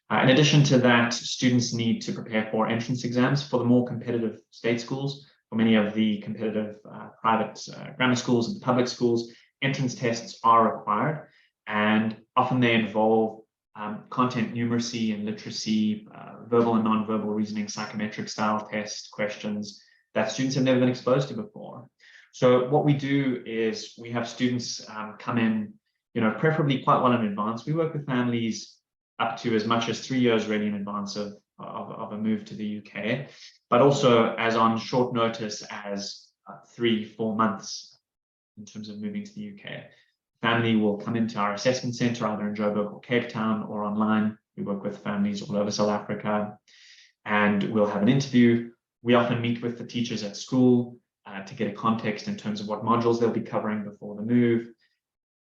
In addition to that, students need to prepare for entrance exams for the more competitive state schools. For many of the competitive private grammar schools and public schools, entrance tests are required, and often they involve content numeracy and literacy, verbal and non-verbal reasoning, psychometric style test questions that students have never been exposed to before. So what we do is we have students come in, preferably quite well in advance. We work with families up to as much as 3 years really in advance of a move to the UK, but also as on short notice as 3-4 months in terms of moving to the UK. Family will come into our assessment centre either in Joburg or Cape Town or online We work with families all over South Africa, and we'll have an interview. We often meet with the teachers at school to get a context in terms of what modules they'll be covering before the move.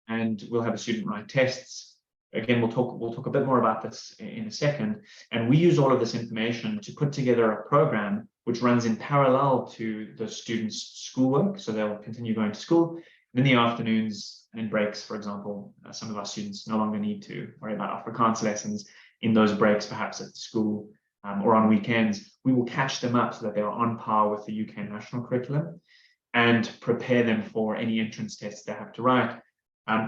And we'll have a student write tests. Again, we'll talk a bit more about this in a second. And we use all of this information to put together a program which runs in parallel to the students' schoolwork. So they'll continue going to school. In the afternoons and breaks, for example, some of our students no longer need to worry about Afrikaans lessons in those breaks, perhaps at school or on weekends. We will catch them up so that they are on par with the UK national curriculum and prepare them for any entrance tests they have to write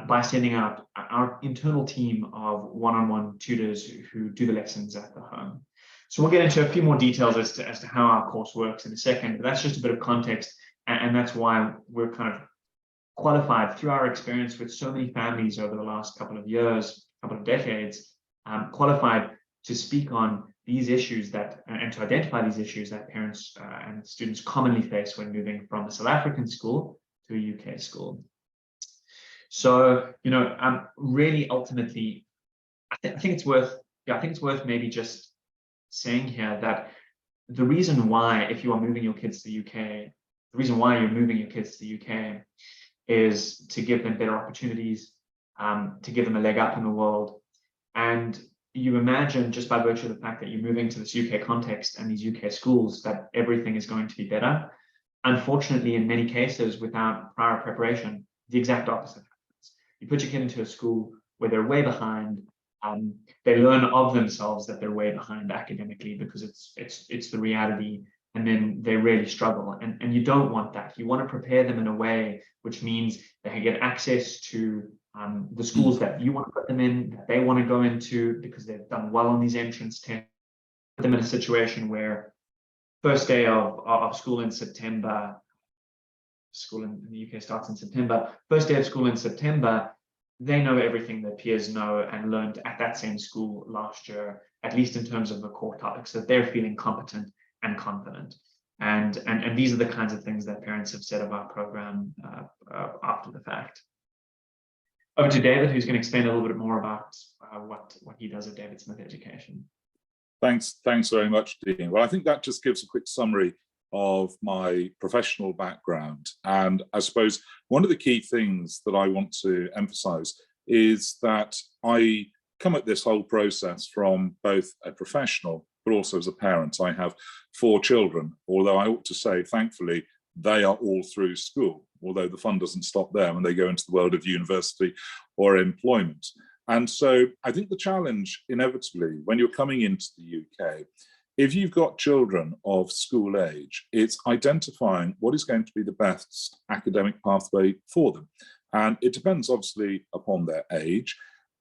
by sending out our internal team of one-on-one tutors who do the lessons at the home. So we'll get into a few more details as to how our course works in a second, but that's just a bit of context, and that's why we're kind of qualified through our experience with so many families over the last couple of years, couple of decades, qualified to speak on these issues and to identify these issues that parents and students commonly face when moving from a South African school to a UK school. So, really ultimately, I think it's worth maybe just saying here that the reason why, if you are moving your kids to the UK, the reason why you're moving your kids to the UK is to give them better opportunities, to give them a leg up in the world. And you imagine, just by virtue of the fact that you're moving to this UK context and these UK schools, that everything is going to be better. Unfortunately, in many cases, without prior preparation, the exact opposite happens. You put your kid into a school where they're way behind. They learn of themselves that they're way behind academically because it's the reality, and then they really struggle. And you don't want that. You want to prepare them in a way which means they can get access to the schools that you want to put them in, that they want to go into because they've done well on these entrance tests. Put them in a situation where first day of school in September, school in the UK starts in September, first day of school in September, they know everything their peers know and learned at that same school last year, at least in terms of the core topics, that they're feeling competent and confident. And these are the kinds of things that parents have said of our program after the fact. Over to David, who's going to explain a little bit more about what he does at David Smith Education. Thanks very much, Dean. Well, I think that just gives a quick summary of my professional background. And I suppose one of the key things that I want to emphasize is that I come at this whole process from both a professional, but also as a parent. I have 4 children, although I ought to say, thankfully, they are all through school, although the fun doesn't stop there when they go into the world of university or employment. And so I think the challenge, inevitably, when you're coming into the UK, if you've got children of school age, it's identifying what is going to be the best academic pathway for them. And it depends, obviously, upon their age.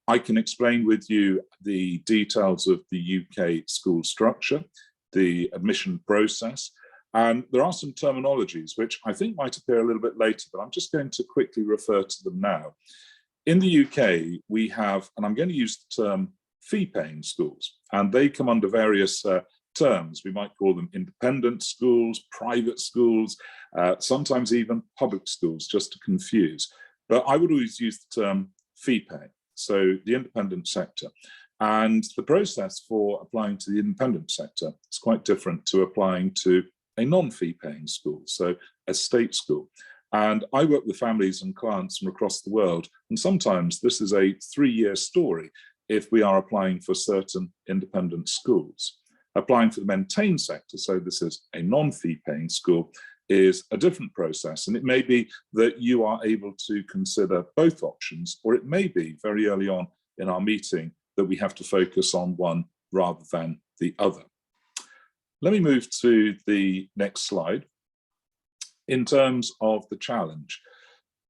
I can explain with you the details of the UK school structure, the admission process, and there are some terminologies which I think might appear a little bit later, but I'm just going to quickly refer to them now. In the UK, we have, and I'm going to use the term fee-paying schools, and they come under various terms. We might call them independent schools, private schools, sometimes even public schools, just to confuse. But I would always use the term fee-paying, so the independent sector. And the process for applying to the independent sector is quite different to applying to a non-fee-paying school, so a state school. And I work with families and clients from across the world, and sometimes this is a 3-year story if we are applying for certain independent schools. Applying for the maintained sector, so this is a non-fee-paying school, is a different process, and it may be that you are able to consider both options, or it may be very early on in our meeting that we have to focus on one rather than the other. Let me move to the next slide. In terms of the challenge,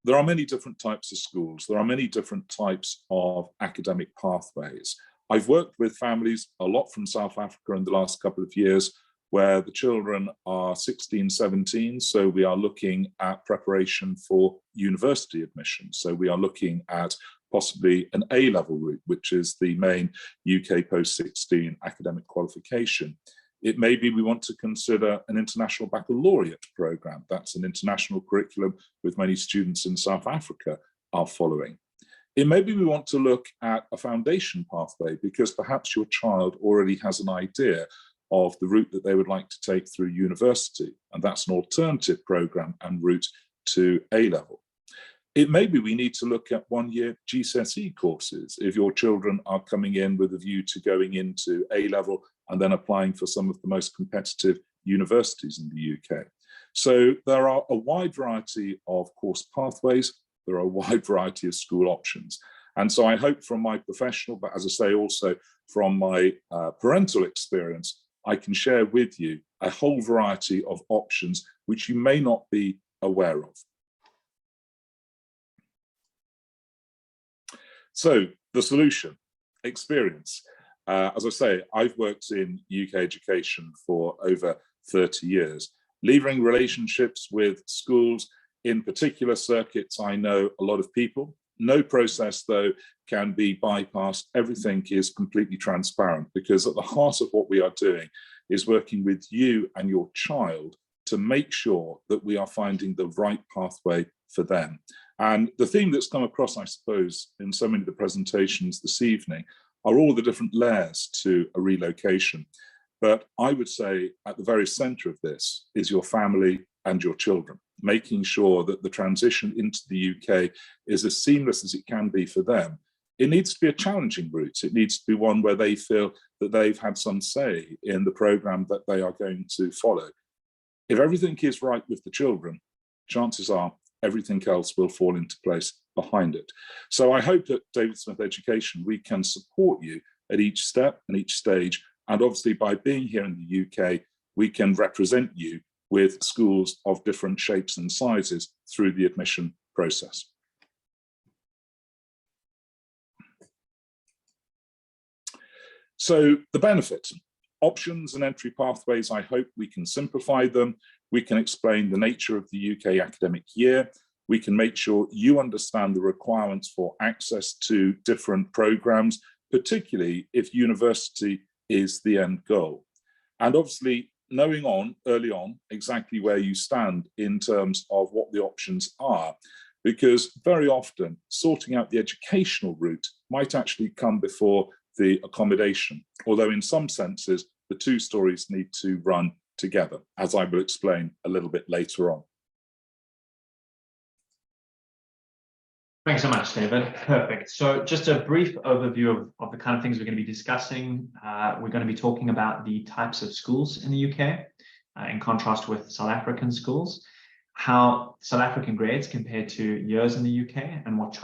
there are many different types of schools. There are many different types of academic pathways. I've worked with families a lot from South Africa in the last couple of years where the children are 16, 17. So we are looking at preparation for university admission. So we are looking at possibly an A-level route, which is the main UK post-16 academic qualification. It may be we want to consider an international baccalaureate program. That's an international curriculum with many students in South Africa are following. It may be we want to look at a foundation pathway because perhaps your child already has an idea of the route that they would like to take through university, and that's an alternative program and route to A-level. It may be we need to look at one-year GCSE courses if your children are coming in with a view to going into A-level and then applying for some of the most competitive universities in the UK. So there are a wide variety of course pathways, there are a wide variety of school options. And so I hope from my professional, but as I say, also from my parental experience, I can share with you a whole variety of options which you may not be aware of. So the solution, experience. As I say, I've worked in UK education for over 30 years, leaving relationships with schools, in particular circuits. I know a lot of people. No process, though, can be bypassed. Everything is completely transparent because at the heart of what we are doing is working with you and your child to make sure that we are finding the right pathway for them. And the theme that's come across, I suppose, in so many of the presentations this evening are all the different layers to a relocation. But I would say at the very center of this is your family and your children, making sure that the transition into the UK is as seamless as it can be for them. It needs to be a challenging route. It needs to be one where they feel that they've had some say in the program that they are going to follow. If everything is right with the children, chances are everything else will fall into place behind it. So I hope at David Smith Education, we can support you at each step and each stage. And obviously by being here in the UK, we can represent you with schools of different shapes and sizes through the admission process. So the benefits, options and entry pathways, I hope we can simplify them. We can explain the nature of the UK academic year. We can make sure you understand the requirements for access to different programs, particularly if university is the end goal. And obviously, knowing early on exactly where you stand in terms of what the options are, because very often sorting out the educational route might actually come before the accommodation, although in some senses, the two stories need to run together, as I will explain a little bit later on. Thanks so much, David. Perfect. So just a brief overview of the kind of things we're going to be discussing. We're going to be talking about the types of schools in the UK, in contrast with South African schools, how South African grades compare to years in the UK, and what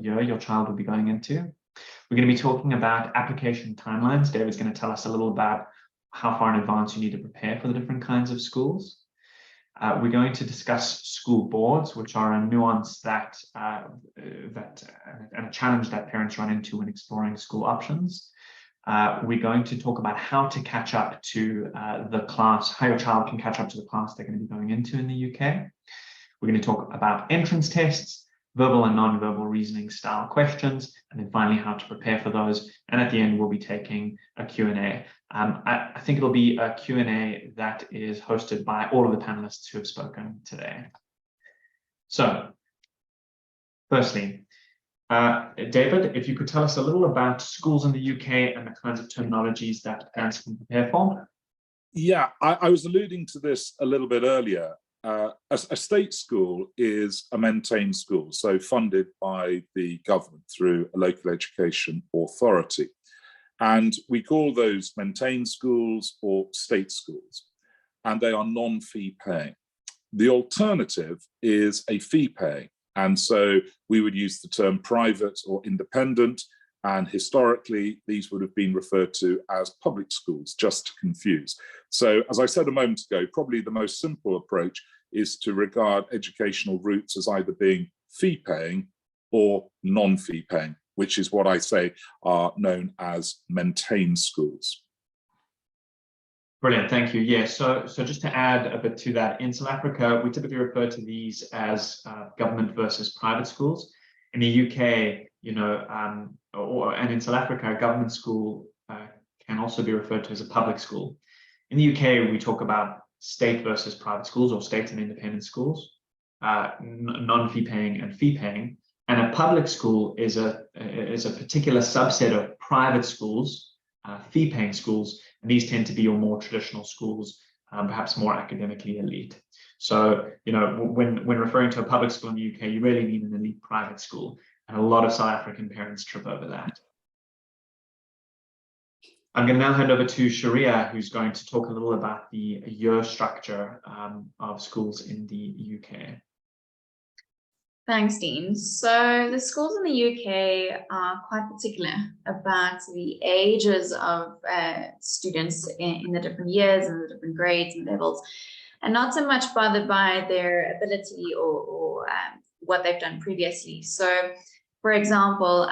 year your child will be going into. We're going to be talking about application timelines. David's going to tell us a little about how far in advance you need to prepare for the different kinds of schools. We're going to discuss school boards, which are a nuance and a challenge that parents run into when exploring school options. We're going to talk about how to catch up to the class, how your child can catch up to the class they're going to be going into in the UK. We're going to talk about entrance tests, verbal and non-verbal reasoning style questions, and then finally how to prepare for those. And at the end, we'll be taking a Q&A. I think it'll be a Q&A that is hosted by all of the panelists who have spoken today. So, firstly, David, if you could tell us a little about schools in the UK and the kinds of terminologies that parents can prepare for. Yeah, I was alluding to this a little bit earlier. A state school is a maintained school, so funded by the government through a local education authority. And we call those maintained schools or state schools, and they are non-fee paying. The alternative is a fee paying, and so we would use the term private or independent, and historically these would have been referred to as public schools, just to confuse. So as I said a moment ago, probably the most simple approach is to regard educational routes as either being fee paying or non-fee paying, which is what I say are known as maintained schools. Brilliant, thank you. Yeah, so just to add a bit to that, in South Africa, we typically refer to these as government versus private schools. In the UK, and in South Africa, a government school can also be referred to as a public school. In the UK, we talk about state versus private schools, or state and independent schools, non-fee paying and fee paying. And a public school is a particular subset of private schools, fee-paying schools, and these tend to be your more traditional schools, perhaps more academically elite. So, you know, when referring to a public school in the UK, you really need an elite private school, and a lot of South African parents trip over that. I'm going to now hand over to Shiria, who's going to talk a little about the year structure of schools in the UK. Thanks, Dean. So the schools in the UK are quite particular about the ages of students in the different years and the different grades and levels, and not so much bothered by their ability or what they've done previously. So, for example,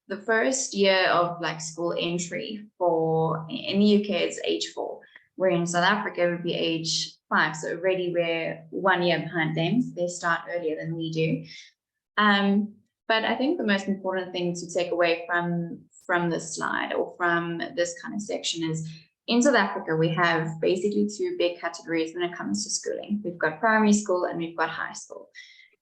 the first year of like school entry in the UK is age 4, where in South Africa it would be age 5. So already we're 1 year behind them. They start earlier than we do. But I think the most important thing to take away from this slide or from this kind of section is, in South Africa, we have basically 2 big categories when it comes to schooling. We've got primary school and we've got high school.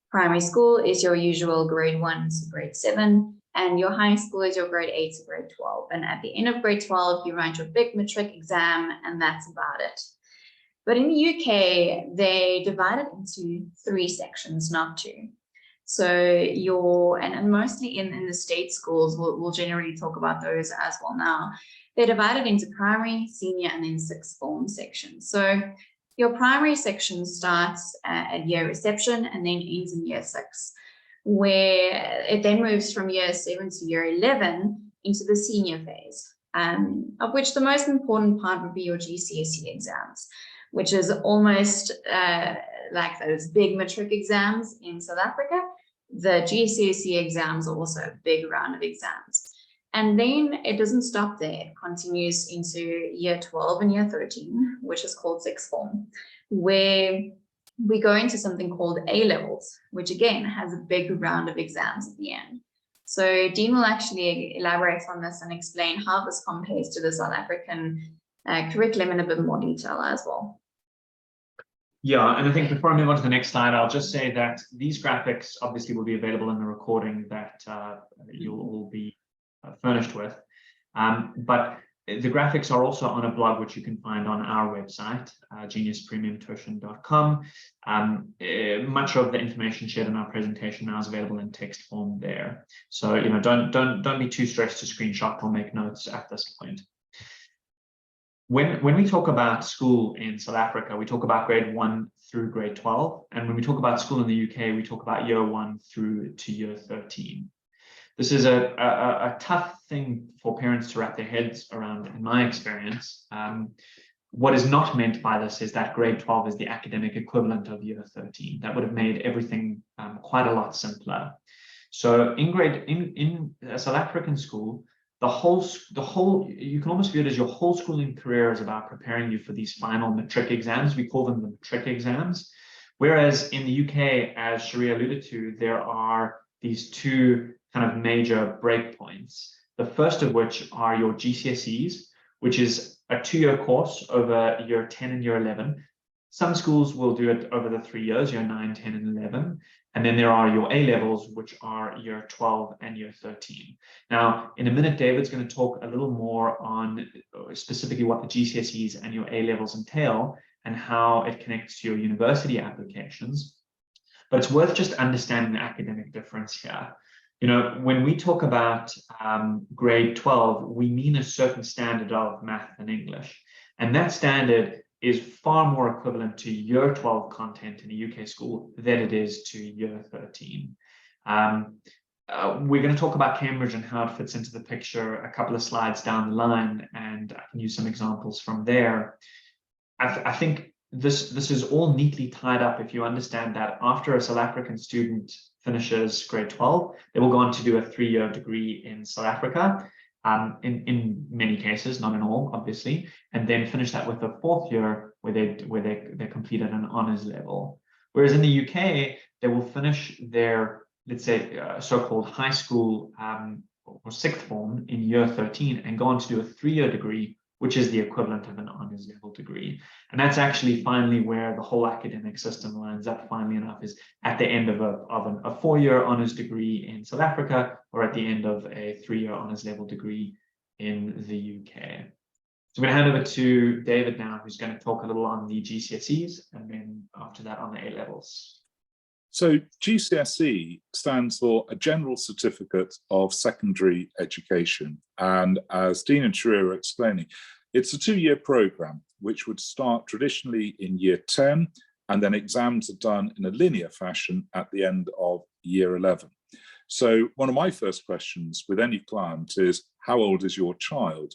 Primary school is your usual grade 1 to grade 7. And your high school is your grade 8 to grade 12. And at the end of grade 12, you write your big matric exam, and that's about it. But in the UK, they divide it into 3 sections, not 2. So and mostly in the state schools, we'll generally talk about those as well now. They're divided into primary, senior, and then 6th form sections. So your primary section starts at year reception and then ends in year 6. Where it then moves from year 7 to year 11 into the senior phase, of which the most important part would be your GCSE exams, which is almost like those big matric exams in South Africa. The GCSE exams are also a big round of exams. And then it doesn't stop there. It continues into year 12 and year 13, which is called 6th form, where we go into something called A-levels, which again has a big round of exams at the end. So Dean will actually elaborate on this and explain how this compares to the South African curriculum in a bit more detail as well. Yeah, and I think before I move on to the next slide, I'll just say that these graphics obviously will be available in the recording that you'll all be furnished with. But the graphics are also on a blog which you can find on our website, geniuspremiumtuition.com. Much of the information shared in our presentation now is available in text form there. So, you know, don't be too stressed to screenshot or make notes at this point. When we talk about school in South Africa, we talk about grade 1 through grade 12. And when we talk about school in the UK, we talk about year 1 through to year 13. This is a tough thing for parents to wrap their heads around, in my experience. What is not meant by this is that grade 12 is the academic equivalent of year 13. That would have made everything quite a lot simpler. So in a South African school, the whole you can almost view it as your whole schooling career is about preparing you for these final matric exams. We call them the matric exams. Whereas in the UK, as Shiria alluded to, there are these 2 kind of major breakpoints. The first of which are your GCSEs, which is a 2-year course over year 10 and year 11. Some schools will do it over the 3 years, year 9, 10, and 11. And then there are your A-levels, which are year 12 and year 13. Now, in a minute, David's going to talk a little more on specifically what the GCSEs and your A-levels entail and how it connects to your university applications. But it's worth just understanding the academic difference here. You know, when we talk about grade 12, we mean a certain standard of math and English. And that standard is far more equivalent to year 12 content in a UK school than it is to year 13. We're going to talk about Cambridge and how it fits into the picture a couple of slides down the line, and I can use some examples from there. I think this is all neatly tied up if you understand that after a South African student finishes grade 12, they will go on to do a 3-year degree in South Africa, in many cases, not in all, obviously, and then finish that with a 4th year where they complete at an honours level. Whereas in the UK, they will finish their, let's say, so-called high school or 6th form in year 13 and go on to do a 3-year degree which is the equivalent of an honours level degree. And that's actually finally where the whole academic system lines up, finally enough, is at the end of a 4-year honours degree in South Africa, or at the end of a 3-year honours level degree in the UK. So I'm going to hand over to David now, who's going to talk a little on the GCSEs, and then after that on the A-levels. So GCSE stands for a General Certificate of Secondary Education. And as Dean and Shiria were explaining, it's a 2-year program, which would start traditionally in year 10, and then exams are done in a linear fashion at the end of year 11. So one of my first questions with any client is, how old is your child?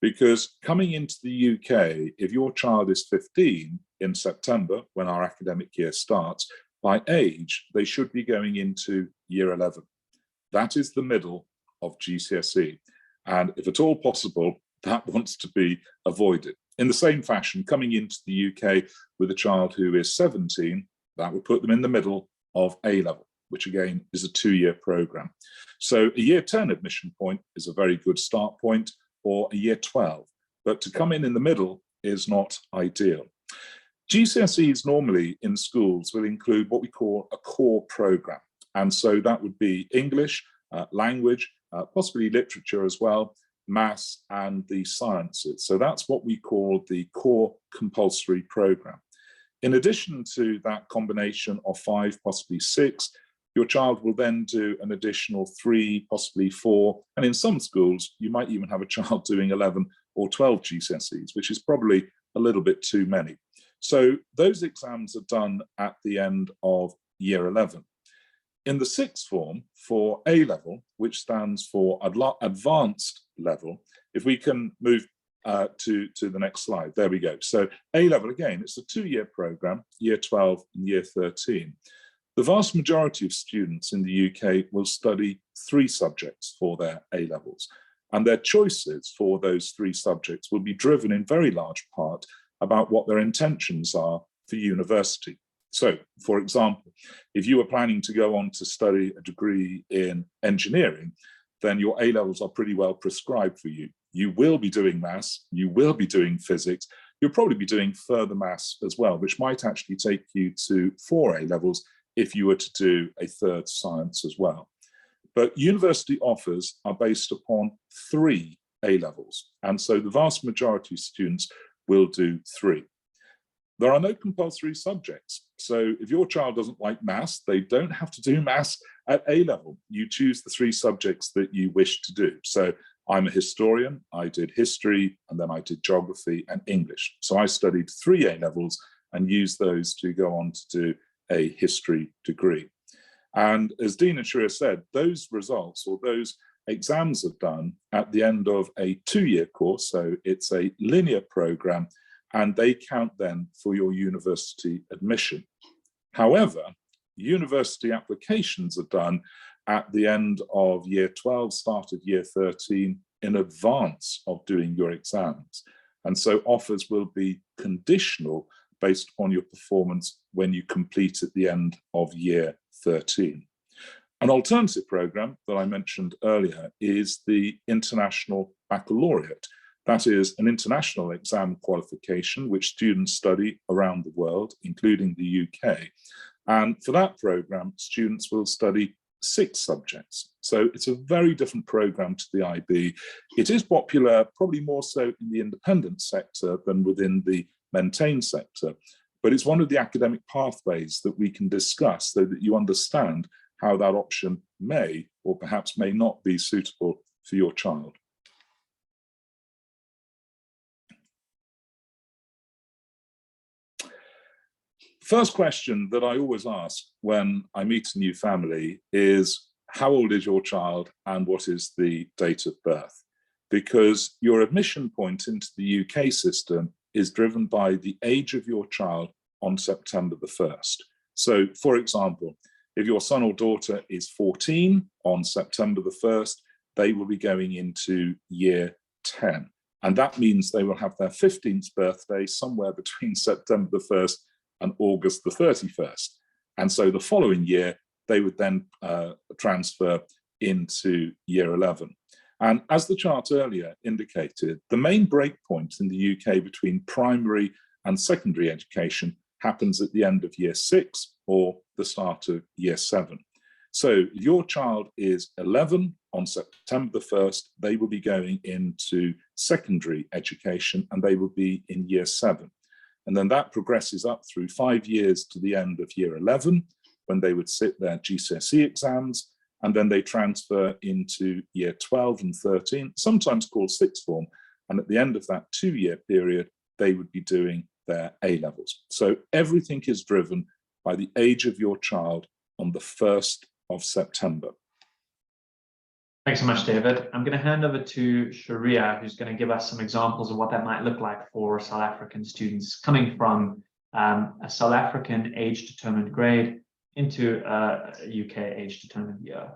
Because coming into the UK, if your child is 15 in September, when our academic year starts, by age, they should be going into year 11. That is the middle of GCSE. And if at all possible, that wants to be avoided. In the same fashion, coming into the UK with a child who is 17, that would put them in the middle of A-level, which again is a 2-year program. So a year 10 admission point is a very good start point, or a year 12. But to come in the middle is not ideal. GCSEs normally in schools will include what we call a core program. And so that would be English, language, possibly literature as well, maths and the sciences. So that's what we call the core compulsory program. In addition to that combination of 5, possibly 6, your child will then do an additional 3, possibly 4. And in some schools, you might even have a child doing 11 or 12 GCSEs, which is probably a little bit too many. So those exams are done at the end of year 11. In the 6th form for A-level, which stands for advanced level, if we can move to the next slide, there we go. So A-level, again, it's a 2-year program, year 12 and year 13. The vast majority of students in the UK will study 3 subjects for their A-levels, and their choices for those 3 subjects will be driven in very large part about what their intentions are for university. So, for example, if you were planning to go on to study a degree in engineering, then your A-levels are pretty well prescribed for you. You will be doing maths, you will be doing physics, you'll probably be doing further maths as well, which might actually take you to 4 A-levels if you were to do a 3rd science as well. But university offers are based upon 3 A-levels, and so the vast majority of students will do 3. There are no compulsory subjects. So if your child doesn't like maths, they don't have to do maths at A-level. You choose the 3 subjects that you wish to do. So I'm a historian, I did history, and then I did geography and English. So I studied 3 A-levels and used those to go on to do a history degree. And as Dean and Shiria said, those results or those exams are done at the end of a 2-year course. So it's a linear program, and they count then for your university admission. However, university applications are done at the end of year 12, start of year 13, in advance of doing your exams. And so offers will be conditional based upon your performance when you complete at the end of year 13. An alternative program that I mentioned earlier is the International Baccalaureate. That is an international exam qualification which students study around the world, including the UK. And for that program, students will study 6 subjects. So it's a very different program to the IB. It is popular, probably more so in the independent sector than within the maintained sector, but it's one of the academic pathways that we can discuss so that you understand how that option may or perhaps may not be suitable for your child. First question that I always ask when I meet a new family is, how old is your child and what is the date of birth? Because your admission point into the UK system is driven by the age of your child on September the 1st. So, for example, if your son or daughter is 14 on September the 1st, they will be going into year 10. And that means they will have their 15th birthday somewhere between September the 1st and August the 31st. And so the following year, they would then transfer into year 11. And as the chart earlier indicated, the main breakpoint in the UK between primary and secondary education happens at the end of year 6 or the start of year 7. So if your child is 11 on September the 1st, they will be going into secondary education and they will be in year 7. And then that progresses up through 5 years to the end of year 11, when they would sit their GCSE exams, and then they transfer into year 12 and 13, sometimes called sixth form. And at the end of that 2-year period, they would be doing their A-levels. So everything is driven by the age of your child on the 1st of September. Thanks so much, David. I'm going to hand over to Shiria, who's going to give us some examples of what that might look like for South African students coming from a South African age-determined grade into a UK age-determined year.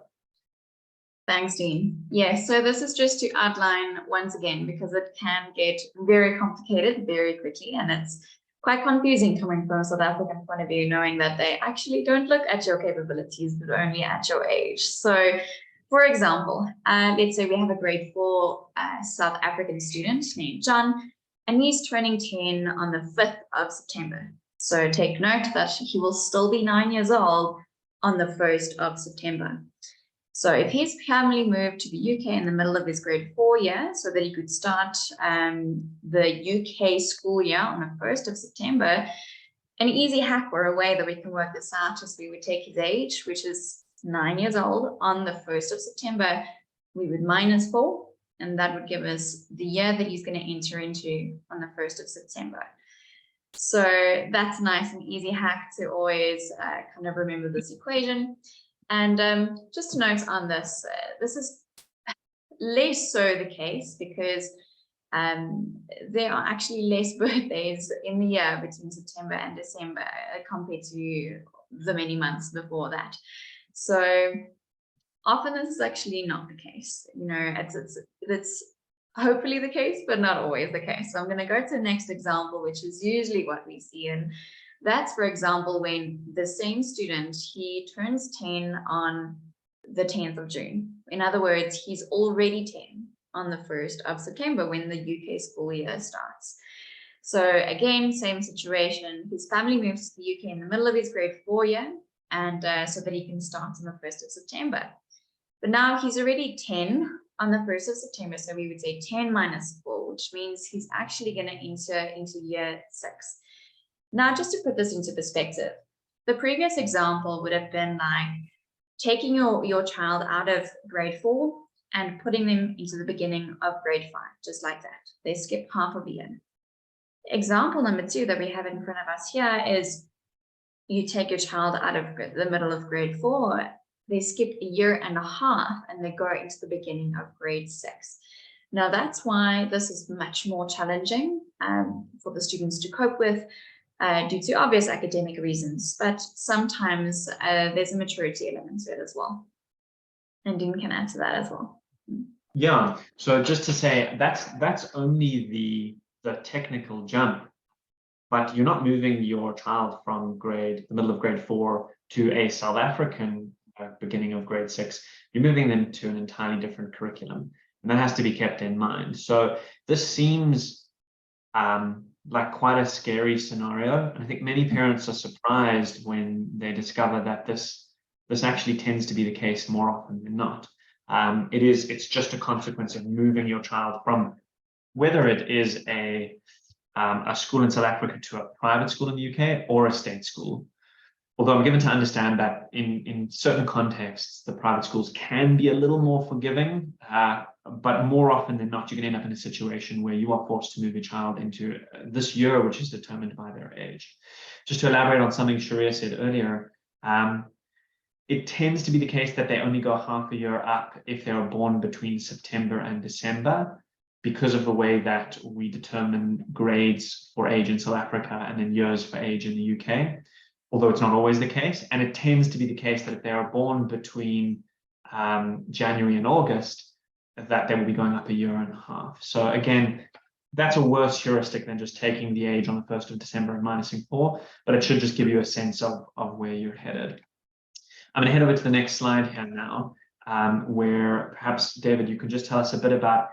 Thanks, Dean. Yes, so this is just to outline once again, because it can get very complicated very quickly, and it's quite confusing coming from a South African point of view, knowing that they actually don't look at your capabilities, but only at your age. So, for example, let's say we have a grade 4 South African student named John, and he's turning 10 on the 5th of September. So take note that he will still be 9 years old on the 1st of September. So if his family moved to the UK in the middle of his grade 4 year, so that he could start the UK school year on the 1st of September, an easy hack or a way that we can work this out is we would take his age, which is 9 years old, on the 1st of September, we would minus 4, and that would give us the year that he's going to enter into on the 1st of September. So that's a nice and easy hack to always kind of remember this equation. And just a note on this, this is less so the case because there are actually less birthdays in the year between September and December compared to the many months before that. So often this is actually not the case. You know, it's hopefully the case, but not always the case. So I'm going to go to the next example, which is usually what we see. And that's, for example, when the same student, he turns 10 on the 10th of June. In other words, he's already 10 on the 1st of September when the UK school year starts. So again, same situation. His family moves to the UK in the middle of his grade 4 year, and so that he can start on the 1st of September. But now he's already 10 on the 1st of September, so we would say 10 minus 4, which means he's actually going to enter into year 6. Now, just to put this into perspective, the previous example would have been like taking your child out of grade 4 and putting them into the beginning of grade 5, just like that. They skip half of a year. Example number 2 that we have in front of us here is you take your child out of the middle of grade 4, they skip a year and a half and they go into the beginning of grade 6. Now that's why this is much more challenging for the students to cope with due to obvious academic reasons, but sometimes there's a maturity element to it as well. And Dean can add to that as well. Yeah, so just to say, that's only the technical jump, but you're not moving your child from the middle of grade 4 to a South African beginning of grade 6. You're moving them to an entirely different curriculum, and that has to be kept in mind. So this seems like quite a scary scenario, and I think many parents are surprised when they discover that this actually tends to be the case more often than not. It's just a consequence of moving your child from, whether it is a school in South Africa to a private school in the UK or a state school. Although I'm given to understand that in certain contexts, the private schools can be a little more forgiving, but more often than not, you're going to end up in a situation where you are forced to move your child into this year, which is determined by their age. Just to elaborate on something Shiria said earlier, it tends to be the case that they only go half a year up if they are born between September and December, because of the way that we determine grades for age in South Africa and then years for age in the UK. Although it's not always the case, and it tends to be the case that if they are born between January and August, that they will be going up a year and a half. So again, that's a worse heuristic than just taking the age on the 1st of December and minusing 4, but it should just give you a sense of where you're headed. I'm going to head over to the next slide here now. where perhaps, David, you can just tell us a bit about,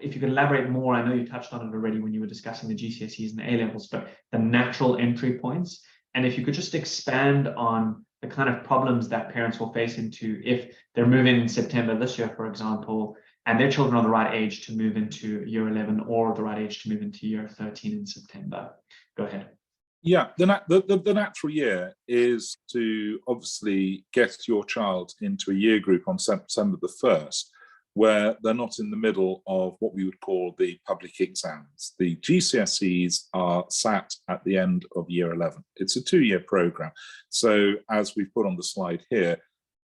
if you could elaborate more. I know you touched on it already when you were discussing the GCSEs and the A-levels, but the natural entry points. And if you could just expand on the kind of problems that parents will face into if they're moving in September this year, for example, and their children are the right age to move into year 11 or the right age to move into year 13 in September. Go ahead. Yeah, the natural year is to obviously get your child into a year group on September the 1st, where they're not in the middle of what we would call the public exams. The GCSEs are sat at the end of year 11. It's a 2-year program. So as we've put on the slide here,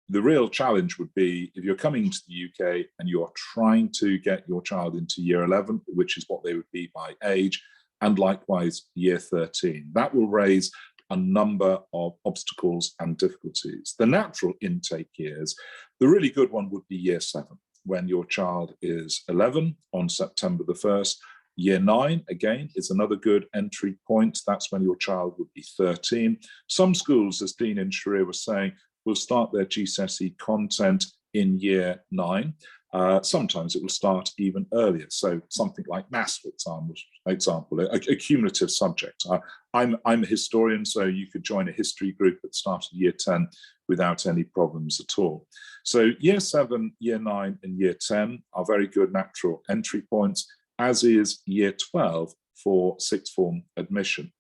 the real challenge would be if you're coming to the UK and you're trying to get your child into year 11, which is what they would be by age, and likewise year 13. That will raise a number of obstacles and difficulties. The natural intake years, the really good one would be year 7. When your child is 11 on September the 1st. Year 9, again, is another good entry point. That's when your child would be 13. Some schools, as Dean and Shiria were saying, will start their GCSE content in year 9. Sometimes it will start even earlier. So something like maths, for example, a cumulative subject. I'm a historian, so you could join a history group at the start of year 10 without any problems at all. So year 7, year 9 and year 10 are very good natural entry points, as is year 12 for sixth form admission.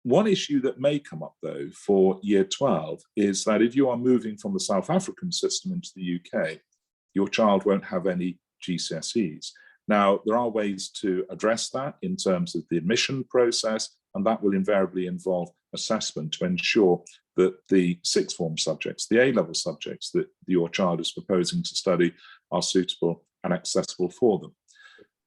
One issue that may come up though for year 12 is that if you are moving from the South African system into the UK, your child won't have any GCSEs. Now, there are ways to address that in terms of the admission process, and that will invariably involve assessment to ensure that the sixth form subjects, the A-level subjects that your child is proposing to study are suitable and accessible for them.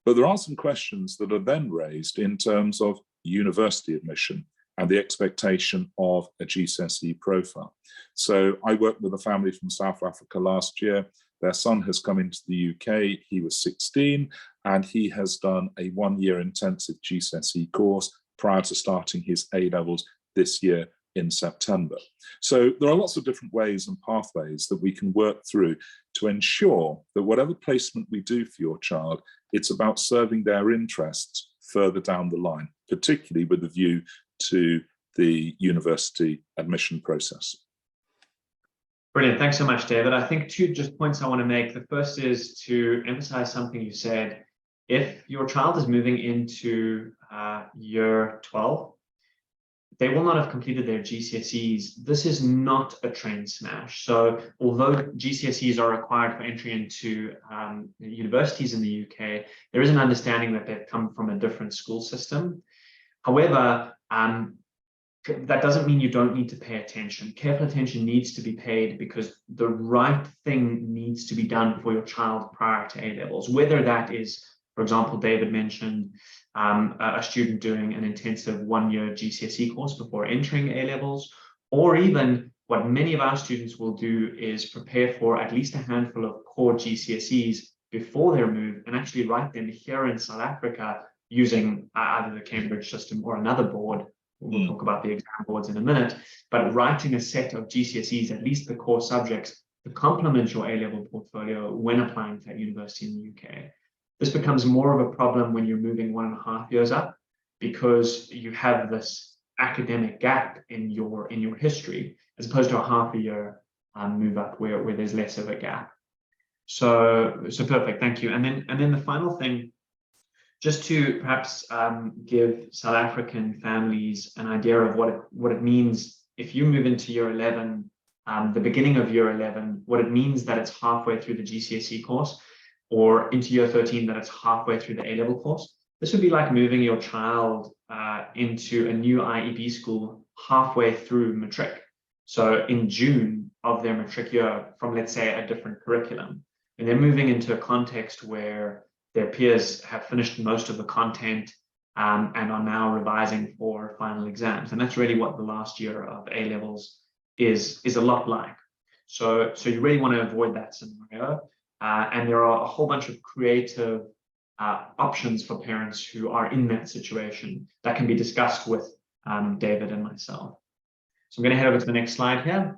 But there are some questions that are then raised in terms of university admission and the expectation of a GCSE profile. So I worked with a family from South Africa last year. Their son has come into the UK, he was 16, and he has done a 1-year intensive GCSE course prior to starting his A-levels this year in September. So there are lots of different ways and pathways that we can work through to ensure that whatever placement we do for your child, it's about serving their interests further down the line, particularly with a view to the university admission process. Brilliant. Thanks so much, David. I think 2 just points I want to make. The first is to emphasize something you said. If your child is moving into year 12, they will not have completed their GCSEs. This is not a train smash. So although GCSEs are required for entry into universities in the UK, there is an understanding that they've come from a different school system. However, that doesn't mean you don't need to pay attention. Careful attention needs to be paid because the right thing needs to be done for your child prior to A-levels, whether that is, for example, David mentioned a student doing an intensive 1-year GCSE course before entering A-levels, or even what many of our students will do is prepare for at least a handful of core GCSEs before their move and actually write them here in South Africa using either the Cambridge system or another board. We'll talk about the exam boards in a minute, but writing a set of GCSEs, at least the core subjects, to complement your A-level portfolio when applying for university in the UK. This becomes more of a problem when you're moving 1.5 years up, because you have this academic gap in your history, as opposed to a half a year move up where there's less of a gap. So perfect, thank you. And then the final thing, just to perhaps give South African families an idea of what it means if you move into year 11, the beginning of year 11, what it means that it's halfway through the GCSE course, or into year 13 that it's halfway through the A-level course. This would be like moving your child into a new IEB school halfway through matric. So in June of their matric year from, let's say, a different curriculum, and they're moving into a context where their peers have finished most of the content and are now revising for final exams. And that's really what the last year of A-levels is a lot like. So you really want to avoid that scenario. And there are a whole bunch of creative options for parents who are in that situation that can be discussed with David and myself. So I'm going to head over to the next slide here.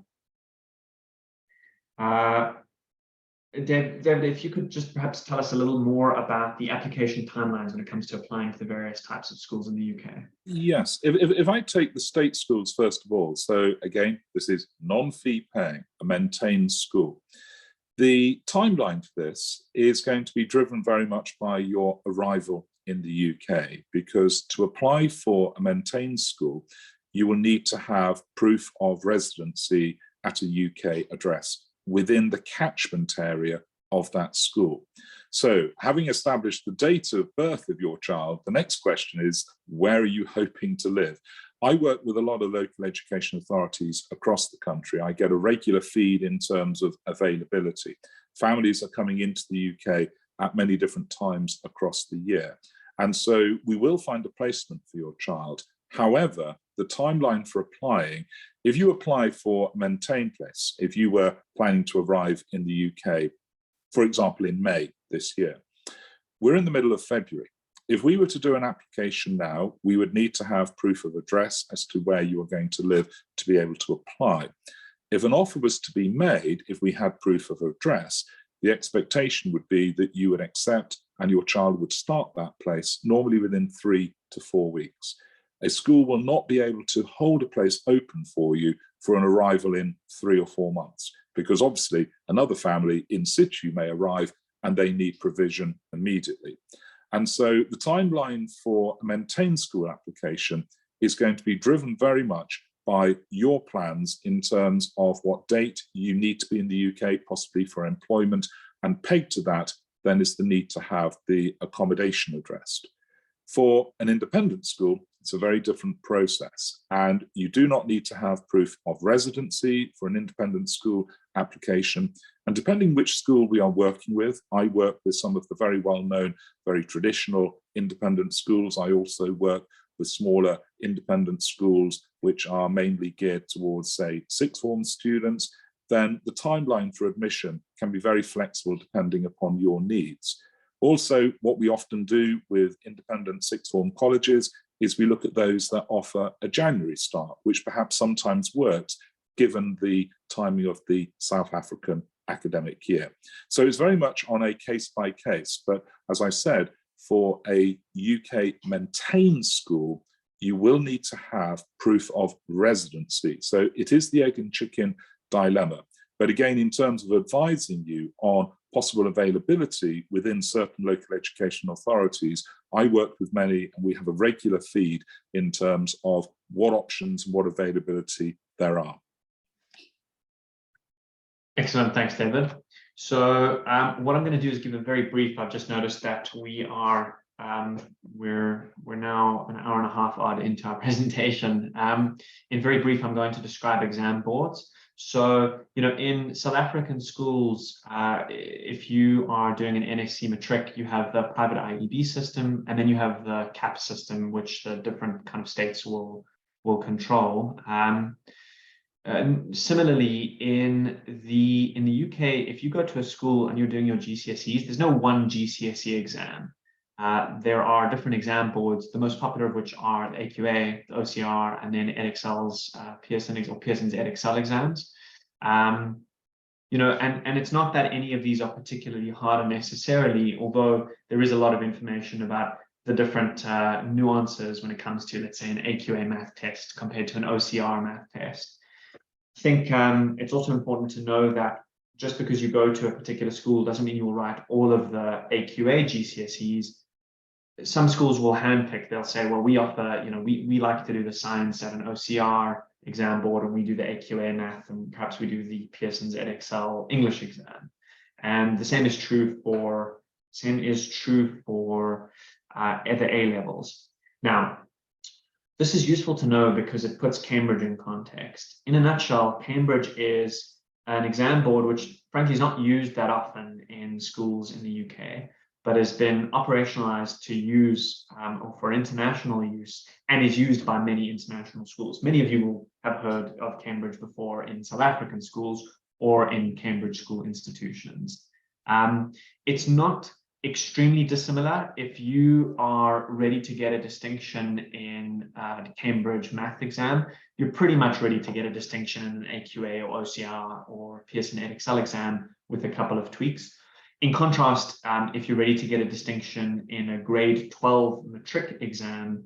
David, if you could just perhaps tell us a little more about the application timelines when it comes to applying for the various types of schools in the UK. Yes, if I take the state schools first of all, so again, this is non-fee paying, a maintained school. The timeline for this is going to be driven very much by your arrival in the UK, because to apply for a maintained school, you will need to have proof of residency at a UK address within the catchment area of that school. So having established the date of birth of your child, the next question is, where are you hoping to live? I work with a lot of local education authorities across the country. I get a regular feed in terms of availability. Families are coming into the UK at many different times across the year. And so we will find a placement for your child. However, the timeline for applying, if you apply for a maintained place, if you were planning to arrive in the UK, for example, in May this year, we're in the middle of February. If we were to do an application now, we would need to have proof of address as to where you are going to live to be able to apply. If an offer was to be made, if we had proof of address, the expectation would be that you would accept and your child would start that place normally within 3 to 4 weeks. A school will not be able to hold a place open for you for an arrival in 3 or 4 months, because obviously another family in situ may arrive and they need provision immediately. And so the timeline for a maintained school application is going to be driven very much by your plans in terms of what date you need to be in the UK, possibly for employment, and pegged to that then is the need to have the accommodation addressed. For an independent school, it's a very different process, and you do not need to have proof of residency for an independent school application. And depending which school we are working with, I work with some of the very well-known, very traditional independent schools. I also work with smaller independent schools, which are mainly geared towards, say, sixth form students. Then the timeline for admission can be very flexible depending upon your needs. Also, what we often do with independent sixth form colleges is we look at those that offer a January start, which perhaps sometimes works given the timing of the South African academic year. So it's very much on a case by case, but as I said, for a UK maintained school, you will need to have proof of residency. So it is the egg and chicken dilemma. But again, in terms of advising you on possible availability within certain local education authorities, I work with many and we have a regular feed in terms of what options and what availability there are. Excellent, thanks, David. So what I'm going to do is give a very brief. I've just noticed that we are we're now an hour and a half odd into our presentation. In very brief, I'm going to describe exam boards. So, you know, in South African schools, if you are doing an NSC matric, you have the private IEB system, and then you have the CAP system, which the different kind of states will control. Similarly, in the UK, if you go to a school and you're doing your GCSEs, there's no one GCSE exam. There are different exam boards, the most popular of which are the AQA, the OCR, and then EdXL's Pearson's EdXL exams. You know, and it's not that any of these are particularly harder necessarily, although there is a lot of information about the different nuances when it comes to, let's say, an AQA math test compared to an OCR math test. I think it's also important to know that just because you go to a particular school doesn't mean you will write all of the AQA GCSEs. Some schools will handpick. They'll say, well, we offer, you know, we like to do the science at an OCR exam board, and we do the AQA math, and perhaps we do the Pearson's EdXL English exam. And the same is true for the A levels. Now, this is useful to know because it puts Cambridge in context. In a nutshell, Cambridge is an exam board which frankly is not used that often in schools in the UK, but has been operationalized to use or for international use, and is used by many international schools. Many of you will have heard of Cambridge before in South African schools or in Cambridge school institutions. It's not extremely dissimilar. If you are ready to get a distinction in the Cambridge math exam, you're pretty much ready to get a distinction in an AQA or OCR or Pearson EdXL exam with a couple of tweaks. In contrast, if you're ready to get a distinction in a grade 12 matric exam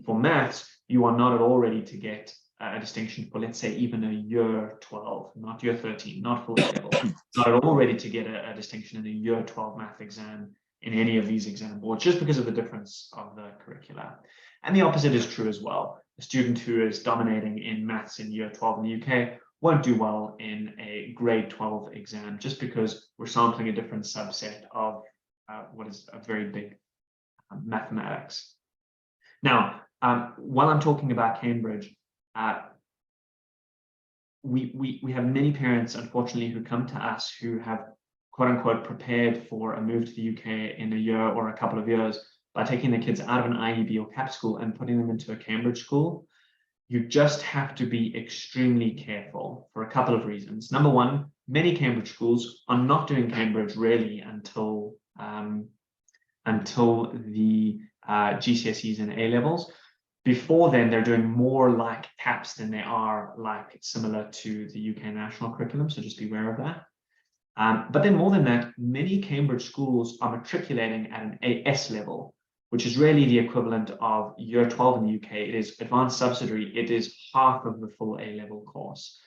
for maths, you are not at all ready to get a distinction for, let's say, even a year 12, not year 13, not full level, not at all ready to get a distinction in a year 12 math exam in any of these exam boards, just because of the difference of the curricula. And the opposite is true as well. A student who is dominating in maths in year 12 in the UK won't do well in a grade 12 exam, just because we're sampling a different subset of what is a very big mathematics. Now, while I'm talking about Cambridge, we have many parents, unfortunately, who come to us who have, quote unquote, prepared for a move to the UK in a year or a couple of years by taking their kids out of an IEB or CAP school and putting them into a Cambridge school. You just have to be extremely careful for a couple of reasons. Number one, many Cambridge schools are not doing Cambridge really until the GCSEs and A-levels. Before then, they're doing more like CAPS than they are like similar to the UK national curriculum, so just be aware of that. But then more than that, many Cambridge schools are matriculating at an AS level, which is really the equivalent of year 12 in the UK. It is advanced subsidiary. It is half of the full A-level course,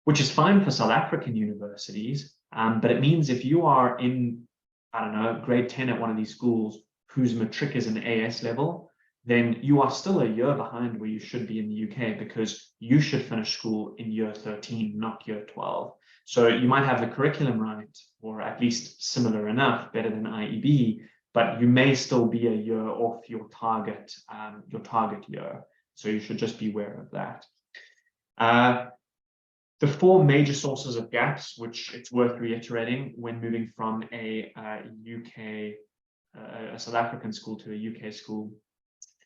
which is fine for South African universities. But it means if you are in, I don't know, grade 10 at one of these schools whose matric is an AS level, then you are still a year behind where you should be in the UK, because you should finish school in year 13, not year 12. So you might have the curriculum right, or at least similar enough, better than IEB, but you may still be a year off your target year. So you should just be aware of that. The four major sources of gaps, which it's worth reiterating when moving from a South African school to a UK school,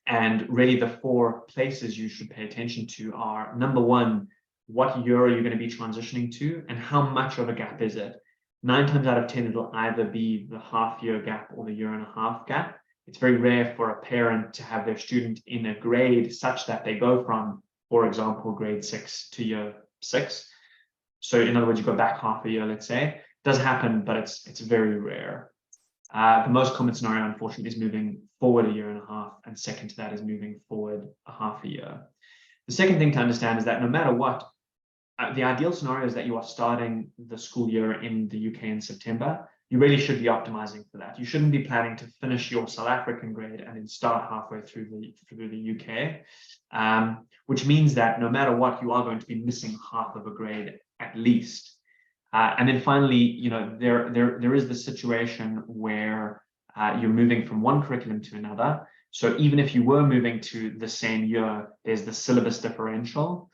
and really the four places you should pay attention to are, number one, what year are you going to be transitioning to, and how much of a gap is it? 9 times out of 10, it'll either be the half-year gap or the year-and-a-half gap. It's very rare for a parent to have their student in a grade such that they go from, for example, grade 6 to year 6. So in other words, you go back half a year, let's say. It does happen, but it's very rare. The most common scenario, unfortunately, is moving forward a year and a half, and second to that is moving forward a half a year. The second thing to understand is that no matter what, the ideal scenario is that you are starting the school year in the UK in September. You really should be optimizing for that. You shouldn't be planning to finish your South African grade and then start halfway through the UK, which means that no matter what, you are going to be missing half of a grade at least. And then finally, you know, there is the situation where you're moving from one curriculum to another. So even if you were moving to the same year, there's the syllabus differential.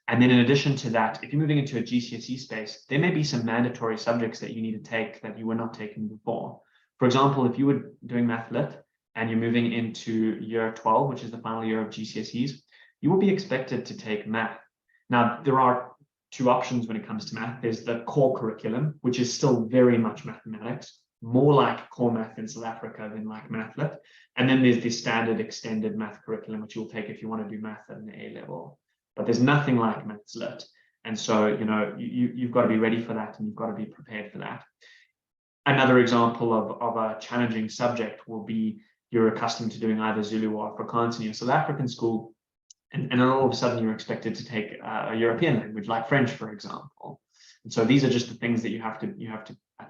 And then in addition to that, if you're moving into a GCSE space, there may be some mandatory subjects that you need to take that you were not taking before. For example, if you were doing Math Lit and you're moving into year 12, which is the final year of GCSEs, you will be expected to take math. Now, there are two options when it comes to math. There's the core curriculum, which is still very much mathematics, more like core math in South Africa than like Math Lit. And then there's the standard extended math curriculum, which you'll take if you want to do math at an A level. But there's nothing like Maths Lit. And so, you know, you've got to be ready for that, and you've got to be prepared for that. Another example of a challenging subject will be you're accustomed to doing either Zulu or Afrikaans in your South African school, and then all of a sudden you're expected to take a European language like French, for example. And so these are just the things that you have to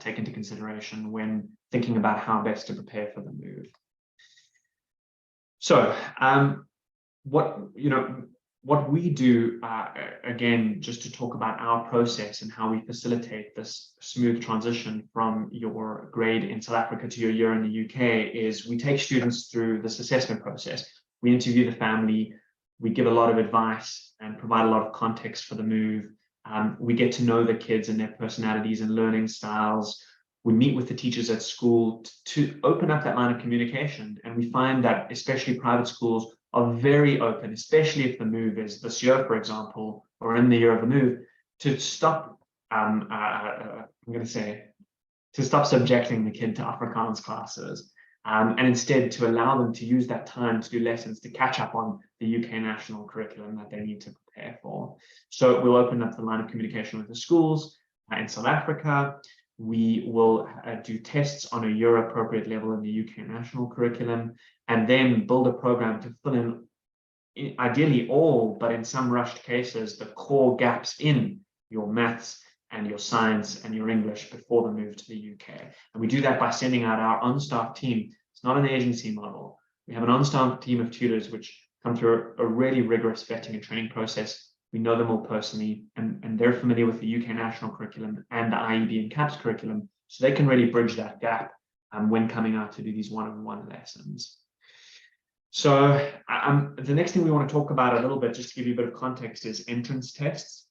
take into consideration when thinking about how best to prepare for the move. So what we do, again, just to talk about our process and how we facilitate this smooth transition from your grade in South Africa to your year in the UK, is we take students through this assessment process. We interview the family, we give a lot of advice and provide a lot of context for the move. We get to know the kids and their personalities and learning styles. We meet with the teachers at school to open up that line of communication. And we find that especially private schools are very open, especially if the move is this year, for example, or in the year of the move, to stop, to stop subjecting the kid to Afrikaans classes, and instead to allow them to use that time to do lessons to catch up on the UK national curriculum that they need to prepare for. So we'll open up the line of communication with the schools in South Africa. we will do tests on a year-appropriate level in the UK national curriculum, and then build a program to fill in, ideally all, but in some rushed cases, the core gaps in your maths and your science and your English before the move to the UK. And we do that by sending out our on-staff team. It's not an agency model. We have an on-staff team of tutors which come through a really rigorous vetting and training process. We know them all personally, and they're familiar with the UK national curriculum and the IEB and CAPS curriculum, so they can really bridge that gap when coming out to do these one-on-one lessons. So the next thing we want to talk about a little bit, just to give you a bit of context, is entrance tests.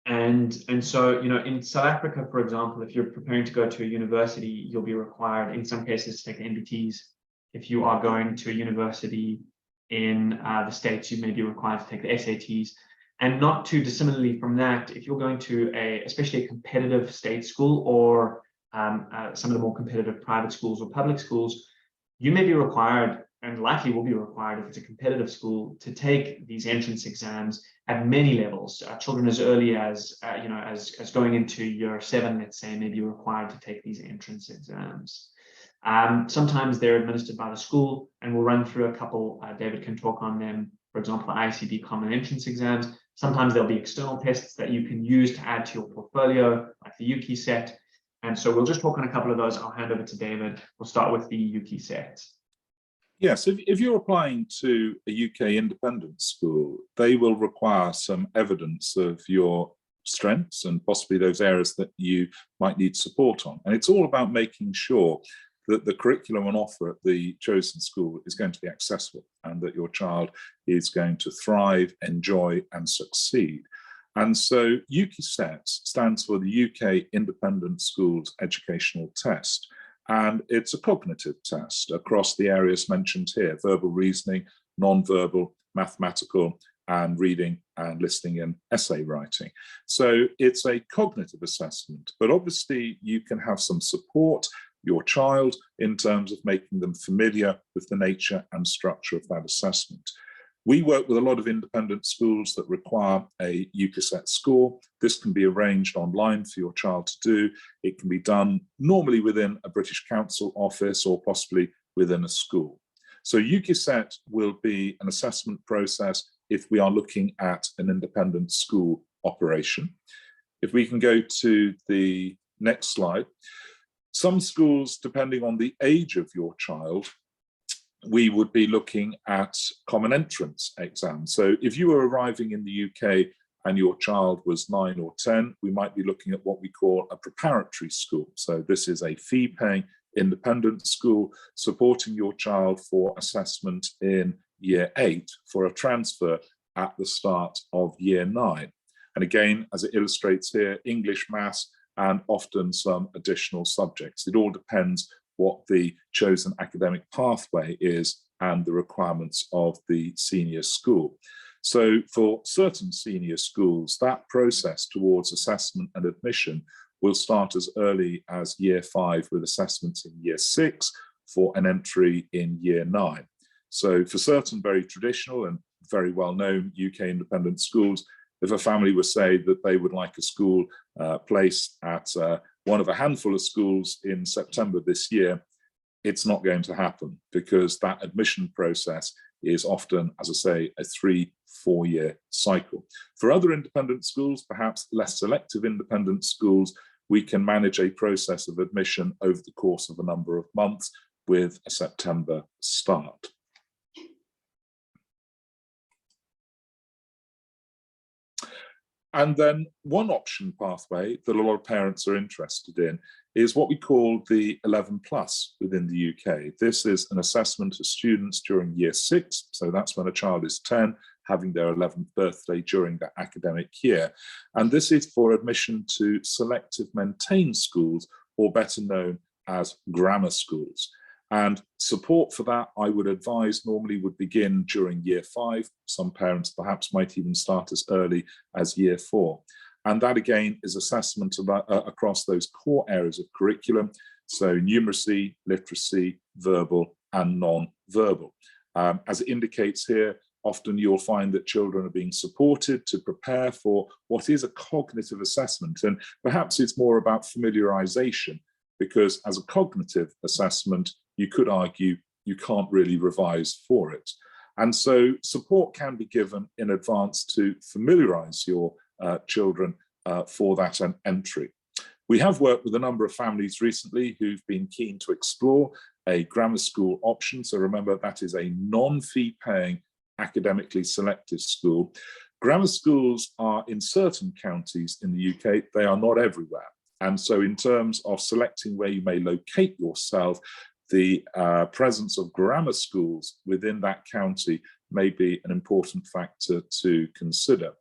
And so, you know, in South Africa, for example, if you're preparing to go to a university, you'll be required in some cases to take the MBTs. If you are going to a university in the States, you may be required to take the SATs. And not too dissimilarly from that, if you're going to especially a competitive state school or some of the more competitive private schools or public schools, you may be required, and likely will be required if it's a competitive school, to take these entrance exams at many levels. Children as early as, you know, as going into year 7, let's say, may be required to take these entrance exams. Sometimes they're administered by the school, and we'll run through a couple. David can talk on them. For example, the ICB common entrance exams. Sometimes there'll be external tests that you can use to add to your portfolio, like the UKI set. And so we'll just talk on a couple of those. I'll hand over to David. We'll start with the UKI set. Yes, if you're applying to a UK independent school, they will require some evidence of your strengths and possibly those areas that you might need support on. And it's all about making sure that the curriculum on offer at the chosen school is going to be accessible and that your child is going to thrive, enjoy and succeed. And so UKISET stands for the UK Independent Schools Educational Test. And it's a cognitive test across the areas mentioned here: verbal reasoning, non-verbal, mathematical, and reading and listening and essay writing. So it's a cognitive assessment, but obviously you can have some support your child in terms of making them familiar with the nature and structure of that assessment. We work with a lot of independent schools that require a UKISET score. This can be arranged online for your child to do. It can be done normally within a British Council office or possibly within a school. So UKISET will be an assessment process if we are looking at an independent school operation. If we can go to the next slide. Some schools, depending on the age of your child, we would be looking at common entrance exams. So if you were arriving in the UK and your child was 9 or 10, we might be looking at what we call a preparatory school. So this is a fee-paying independent school supporting your child for assessment in year 8 for a transfer at the start of year 9. And again, as it illustrates here, English, maths, and often some additional subjects. It all depends what the chosen academic pathway is and the requirements of the senior school. So for certain senior schools, that process towards assessment and admission will start as early as year 5 with assessments in year 6 for an entry in year 9. So for certain very traditional and very well-known UK independent schools, if a family would say that they would like a school placed at one of a handful of schools in September this year, it's not going to happen because that admission process is often, as I say, a 3-4 year cycle. For other independent schools, perhaps less selective independent schools, we can manage a process of admission over the course of a number of months with a September start. And then one option pathway that a lot of parents are interested in is what we call the 11 plus within the UK. This is an assessment of students during year 6. So that's when a child is 10, having their 11th birthday during that academic year. And this is for admission to selective maintained schools, or better known as grammar schools. And support for that, I would advise, normally would begin during year 5. Some parents perhaps might even start as early as year 4. And that again is assessment about, across those core areas of curriculum. So numeracy, literacy, verbal and non-verbal. As it indicates here, often you'll find that children are being supported to prepare for what is a cognitive assessment. And perhaps it's more about familiarization, because as a cognitive assessment, you could argue you can't really revise for it. And so support can be given in advance to familiarize your children for that entry. We have worked with a number of families recently who've been keen to explore a grammar school option. So remember, that is a non-fee paying academically selective school. Grammar schools are in certain counties in the UK, they are not everywhere. And so in terms of selecting where you may locate yourself, the presence of grammar schools within that county may be an important factor to consider.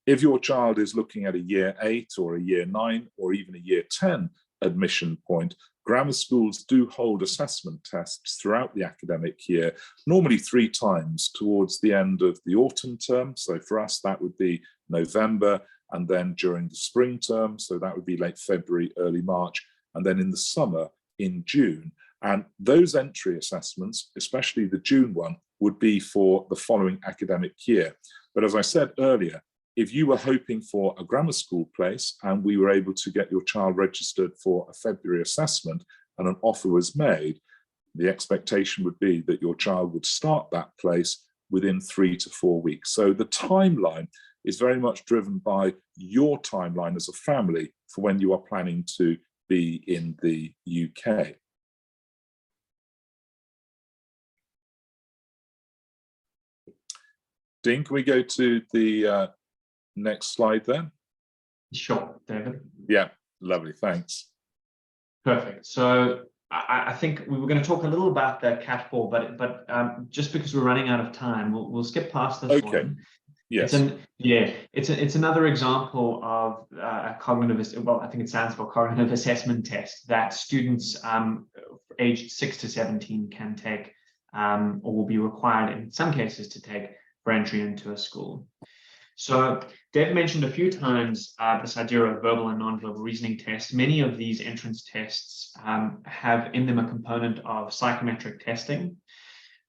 If your child is looking at a year 8 or a year 9 or even a year 10 admission point, grammar schools do hold assessment tests throughout the academic year, normally 3 times towards the end of the autumn term. So for us, that would be November, and then during the spring term, so that would be late February, early March, and then in the summer in June. And those entry assessments, especially the June one, would be for the following academic year. But as I said earlier, if you were hoping for a grammar school place and we were able to get your child registered for a February assessment and an offer was made, the expectation would be that your child would start that place within 3 to 4 weeks. So the timeline is very much driven by your timeline as a family for when you are planning to be in the UK. Dean, can we go to the next slide then? Sure, David. Yeah, lovely, thanks. Perfect. So I think we were going to talk a little about the Cat 4, but just because we're running out of time, we'll skip past this one. Yes. It's another example of a cognitive, well, I think it stands for cognitive assessment test that students aged 6 to 17 can take or will be required in some cases to take for entry into a school. So Dave mentioned a few times this idea of verbal and non-verbal reasoning tests. Many of these entrance tests have in them a component of psychometric testing.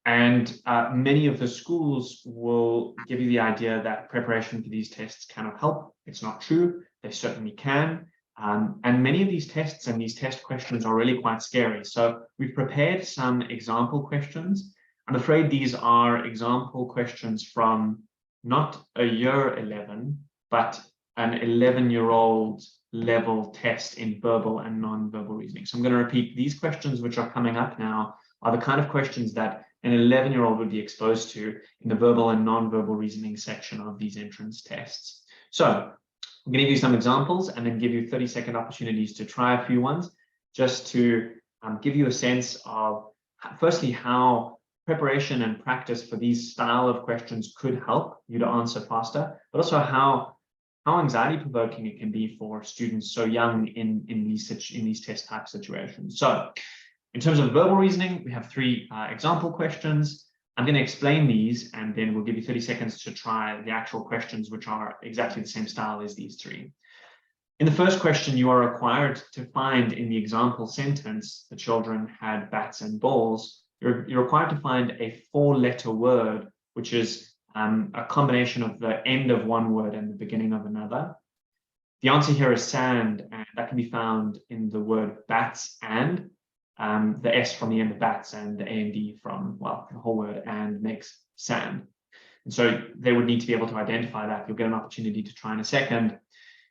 And many of the schools will give you the idea that preparation for these tests cannot help. It's not true. They certainly can. And many of these tests and these test questions are really quite scary. So we've prepared some example questions. I'm afraid these are example questions from not a year 11, but an 11-year-old level test in verbal and non-verbal reasoning. So I'm going to repeat, these questions which are coming up now are the kind of questions that an 11-year-old would be exposed to in the verbal and non-verbal reasoning section of these entrance tests. So I'm going to give you some examples and then give you 30-second opportunities to try a few ones, just to give you a sense of, firstly, how preparation and practice for these style of questions could help you to answer faster, but also how anxiety-provoking it can be for students so young in these test type situations. So in terms of verbal reasoning, we have 3 example questions. I'm going to explain these, and then we'll give you 30 seconds to try the actual questions, which are exactly the same style as these 3. In the first question, you are required to find in the example sentence, the children had bats and balls. You're required to find a 4-letter word, which is a combination of the end of one word and the beginning of another. The answer here is sand, and that can be found in the word bats and the S from the end of bats and the A and D from, well, the whole word and makes sand. And so they would need to be able to identify that. You'll get an opportunity to try in a second.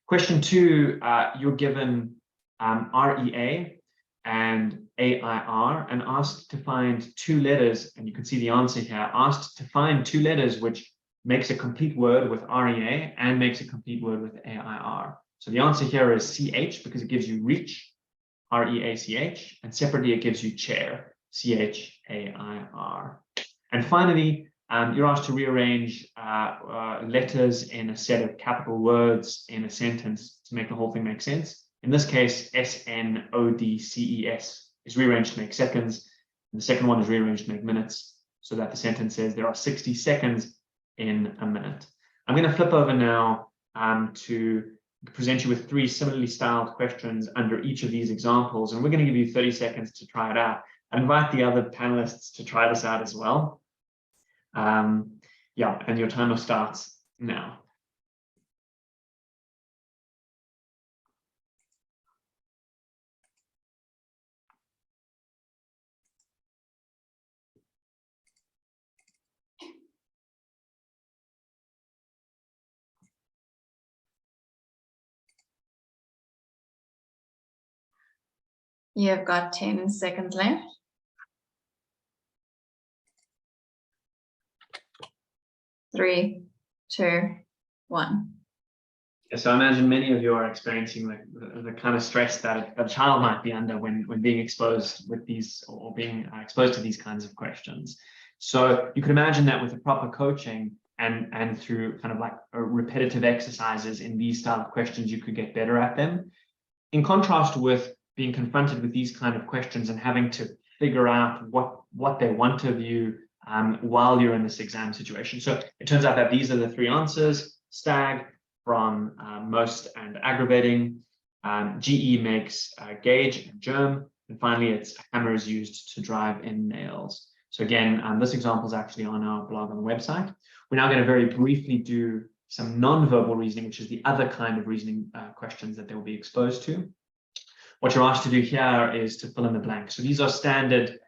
Question 2, you're given REA and AIR and asked to find 2 letters, and you can see the answer here, asked to find 2 letters which makes a complete word with REA and makes a complete word with AIR. So the answer here is CH, because it gives you reach, REACH, and separately it gives you chair, CHAIR. And finally, you're asked to rearrange letters in a set of capital words in a sentence to make the whole thing make sense. In this case, SNODCES is rearranged to make seconds, and the second one is rearranged to make minutes, so that the sentence says there are 60 seconds in a minute. I'm going to flip over now to present you with 3 similarly styled questions under each of these examples, and we're going to give you 30 seconds to try it out. I invite the other panelists to try this out as well. Yeah, and your timer starts now. You've got 10 seconds left. 3, 2, 1. Yeah, so I imagine many of you are experiencing the kind of stress that a child might be under when being exposed with these, or being exposed to these kinds of questions. So you can imagine that with the proper coaching and through kind of like repetitive exercises in these style of questions, you could get better at them. In contrast with being confronted with these kind of questions and having to figure out what they want of you while you're in this exam situation. So it turns out that these are the 3 answers: stag, from most and aggravating, GE makes gauge and germ, and finally it's hammer is used to drive in nails. So again, this example is actually on our blog on the website. We're now going to very briefly do some non-verbal reasoning, which is the other kind of reasoning questions that they will be exposed to. What you're asked to do here is to fill in the blank. So these are standard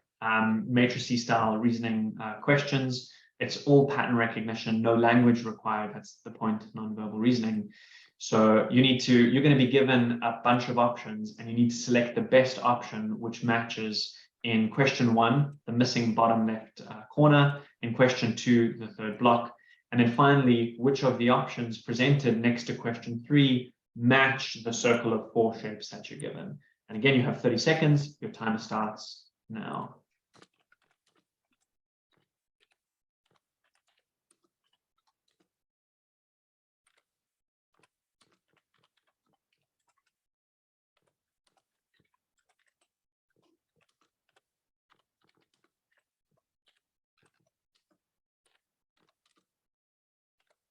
matrices style reasoning questions. It's all pattern recognition, no language required. That's the point of non-verbal reasoning. So you're going to be given a bunch of options, and you need to select the best option which matches in question 1, the missing bottom left corner, in question 2, the 3rd block, and then finally, which of the options presented next to question 3 match the circle of 4 shapes that you're given. And again, you have 30 seconds. Your timer starts now.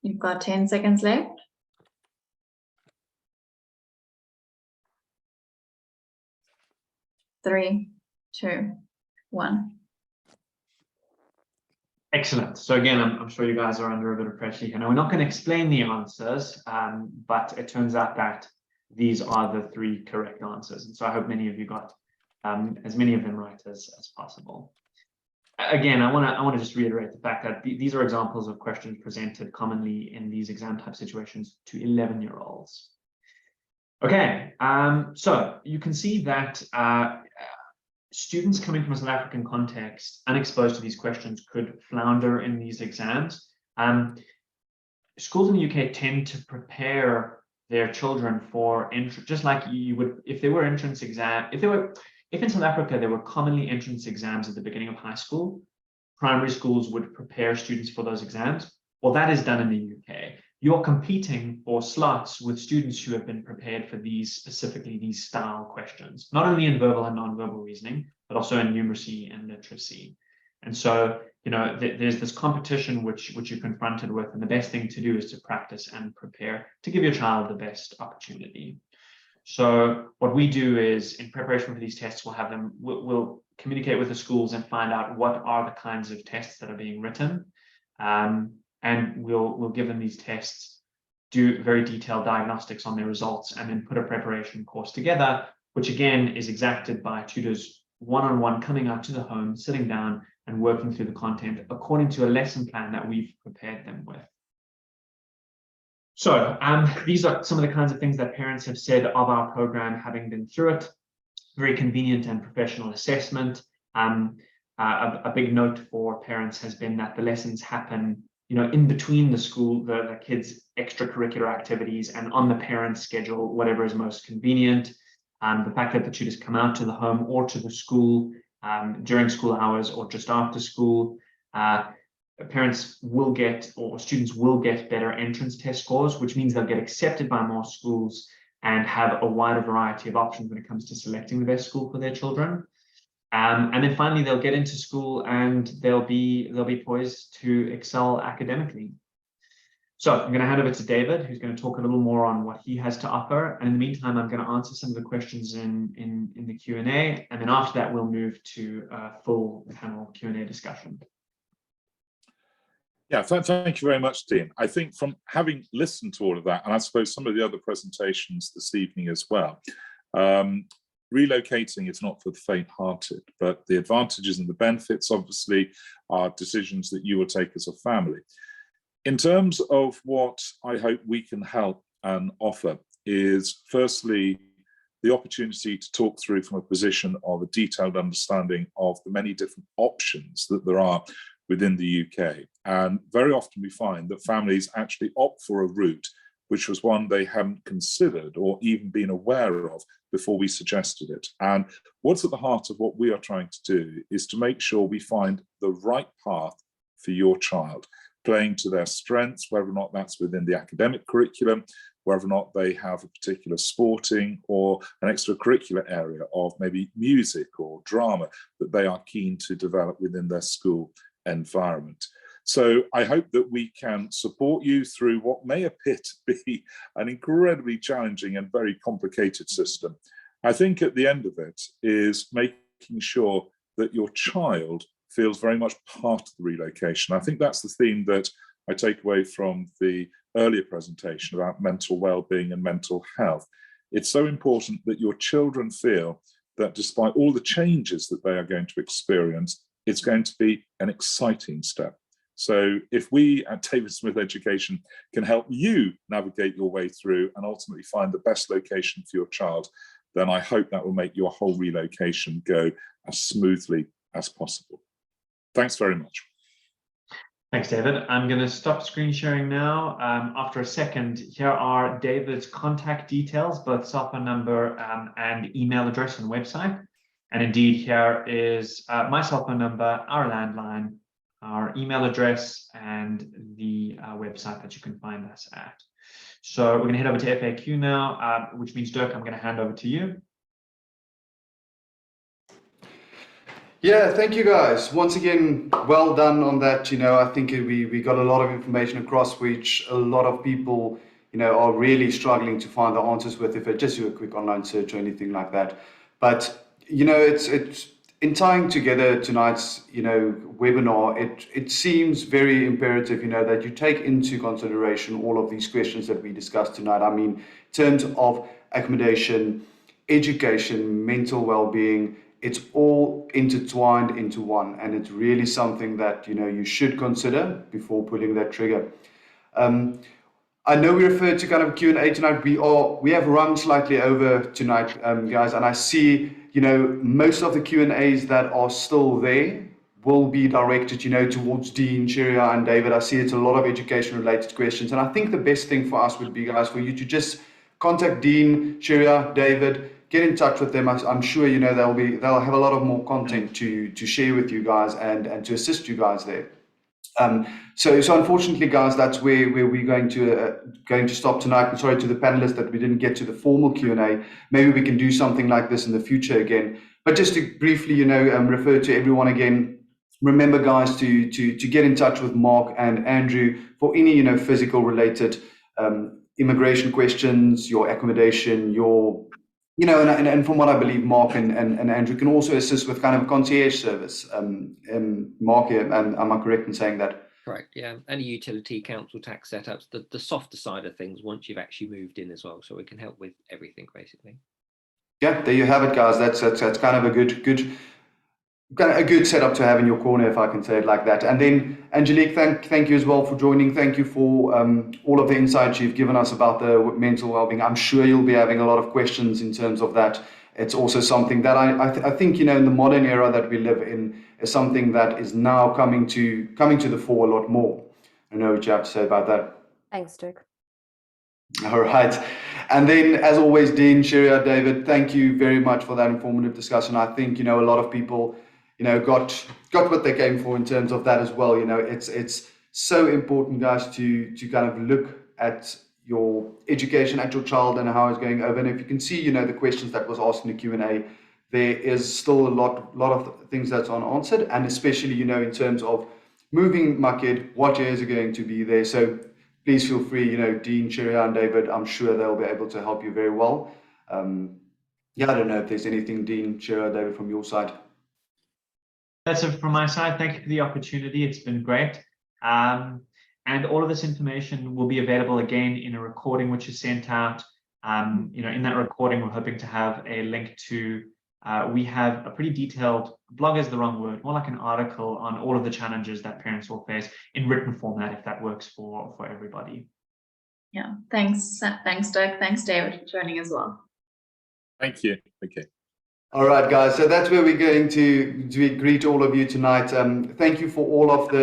You've got 10 seconds left. 3, 2, 1. Excellent. So again, I'm sure you guys are under a bit of pressure here. Now, we're not going to explain the answers, but it turns out that these are the 3 correct answers. And so I hope many of you got as many of them right as possible. Again, I want to just reiterate the fact that these are examples of questions presented commonly in these exam type situations to 11-year-olds. Okay, so you can see that students coming from a South African context, unexposed to these questions, could flounder in these exams. Schools in the UK tend to prepare their children for entrance, just like you would if they were entrance exam. If in South Africa there were commonly entrance exams at the beginning of high school, primary schools would prepare students for those exams. Well, that is done in the UK. You're competing for slots with students who have been prepared for specifically these style questions, not only in verbal and non-verbal reasoning, but also in numeracy and literacy. And so, there's this competition which you're confronted with, and the best thing to do is to practice and prepare to give your child the best opportunity. So what we do is, in preparation for these tests, we'll communicate with the schools and find out what are the kinds of tests that are being written. And we'll give them these tests, do very detailed diagnostics on their results, and then put a preparation course together, which again is exacted by tutors one-on-one, coming out to the home, sitting down and working through the content according to a lesson plan that we've prepared them with. So these are some of the kinds of things that parents have said of our program, having been through it. Very convenient and professional assessment. A big note for parents has been that the lessons happen in between the kids' extracurricular activities and on the parents' schedule, whatever is most convenient. The fact that the tutors come out to the home or to the school during school hours or just after school. Parents will get, or students will get, better entrance test scores, which means they'll get accepted by more schools and have a wider variety of options when it comes to selecting the best school for their children. And then finally, they'll get into school and they'll be poised to excel academically. So I'm going to hand over to David, who's going to talk a little more on what he has to offer. And in the meantime, I'm going to answer some of the questions in the Q&A. And then after that, we'll move to a full panel Q&A discussion. Yeah, thank you very much, Dean. I think from having listened to all of that, and I suppose some of the other presentations this evening as well, relocating is not for the faint-hearted, but the advantages and the benefits obviously are decisions that you will take as a family. In terms of what I hope we can help and offer is firstly the opportunity to talk through from a position of a detailed understanding of the many different options that there are within the UK. And very often we find that families actually opt for a route which was one they hadn't considered or even been aware of before we suggested it. And what's at the heart of what we are trying to do is to make sure we find the right path for your child, playing to their strengths, whether or not that's within the academic curriculum, whether or not they have a particular sporting or an extracurricular area of maybe music or drama that they are keen to develop within their school environment. So I hope that we can support you through what may appear to be an incredibly challenging and very complicated system. I think at the end of it is making sure that your child feels very much part of the relocation. I think that's the theme that I take away from the earlier presentation about mental well-being and mental health. It's so important that your children feel that despite all the changes that they are going to experience, it's going to be an exciting step. So if we at David Smith Education can help you navigate your way through and ultimately find the best location for your child, then I hope that will make your whole relocation go as smoothly as possible. Thanks very much. Thanks, David. I'm going to stop screen sharing now. After a second, here are David's contact details, both cell phone number and email address and website. And indeed, here is my cell phone number, our landline, our email address, and the website that you can find us at. So we're going to head over to FAQ now, which means, Dirk, I'm going to hand over to you. Yeah, thank you guys. Once again, well done on that. I think we got a lot of information across which a lot of people, are really struggling to find the answers with if they just do a quick online search or anything like that. But, it's in tying together tonight's, webinar, it seems very imperative, that you take into consideration all of these questions that we discussed tonight. I mean, in terms of accommodation, education, mental well-being, it's all intertwined into one, and it's really something that you should consider before pulling that trigger. I know we referred to kind of Q&A tonight. We have run slightly over tonight, guys, and I see most of the Q&As that are still there will be directed towards Dean, Shiria, and David. I see it's a lot of education related questions, and I think the best thing for us would be, guys, for you to just contact Dean, Shiria, David. Get in touch with them. I'm sure they'll have a lot of more content to share with you guys and to assist you guys there. So unfortunately, guys, that's where we're going to stop tonight. I'm sorry to the panelists that we didn't get to the formal Q&A. Maybe we can do something like this in the future again. But just to briefly, refer to everyone again. Remember, guys, to get in touch with Mark and Andrew for any physical related immigration questions, your accommodation, your and from what I believe, Mark and Andrew can also assist with kind of a concierge service. Mark, am I correct in saying that? Correct, yeah. Any utility, council tax setups, the softer side of things once you've actually moved in as well. So we can help with everything, basically. Yeah, there you have it, guys. That's kind of a good setup to have in your corner, if I can say it like that. And then, Angelique, thank you as well for joining. Thank you for all of the insights you've given us about the mental well-being. I'm sure you'll be having a lot of questions in terms of that. It's also something that I think in the modern era that we live in is something that is now coming to the fore a lot more. I know what you have to say about that. Thanks, Dirk. All right. And then, as always, Dean, Shiria, David, thank you very much for that informative discussion. I think, a lot of people got what they came for in terms of that as well. It's so important, guys, to kind of look at your education at your child and how it's going over. And if you can see, the questions that was asked in the Q&A, there is still a lot of things that's unanswered, and especially, in terms of moving my kid, what years are going to be there. So please feel free, Dean, Shiria, and David, I'm sure they'll be able to help you very well. I don't know if there's anything, Dean, Shiria, David, from your side. That's it from my side. Thank you for the opportunity. It's been great. And all of this information will be available again in a recording which is sent out. In that recording, we're hoping to have a link to, we have a pretty detailed, blog is the wrong word, more like an article on all of the challenges that parents will face in written format, if that works for everybody. Yeah, thanks Dirk, thanks David for joining as well. Thank you. Okay. All right, guys. So that's where we're going to greet all of you tonight. Thank you for all of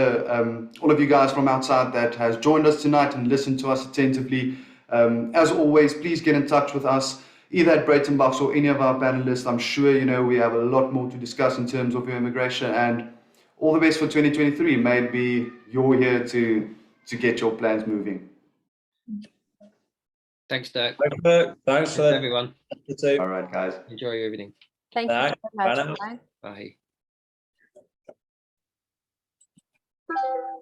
you guys from outside that has joined us tonight and listened to us attentively. As always, please get in touch with us, either at Breytenbachs or any of our panelists. I'm sure we have a lot more to discuss in terms of your immigration, and all the best for 2023. Maybe you're here to get your plans moving. Thanks, Dirk. Thanks for everyone. All right, guys. Enjoy your evening. Thank you Bye. so much. Bye now. Bye. Bye.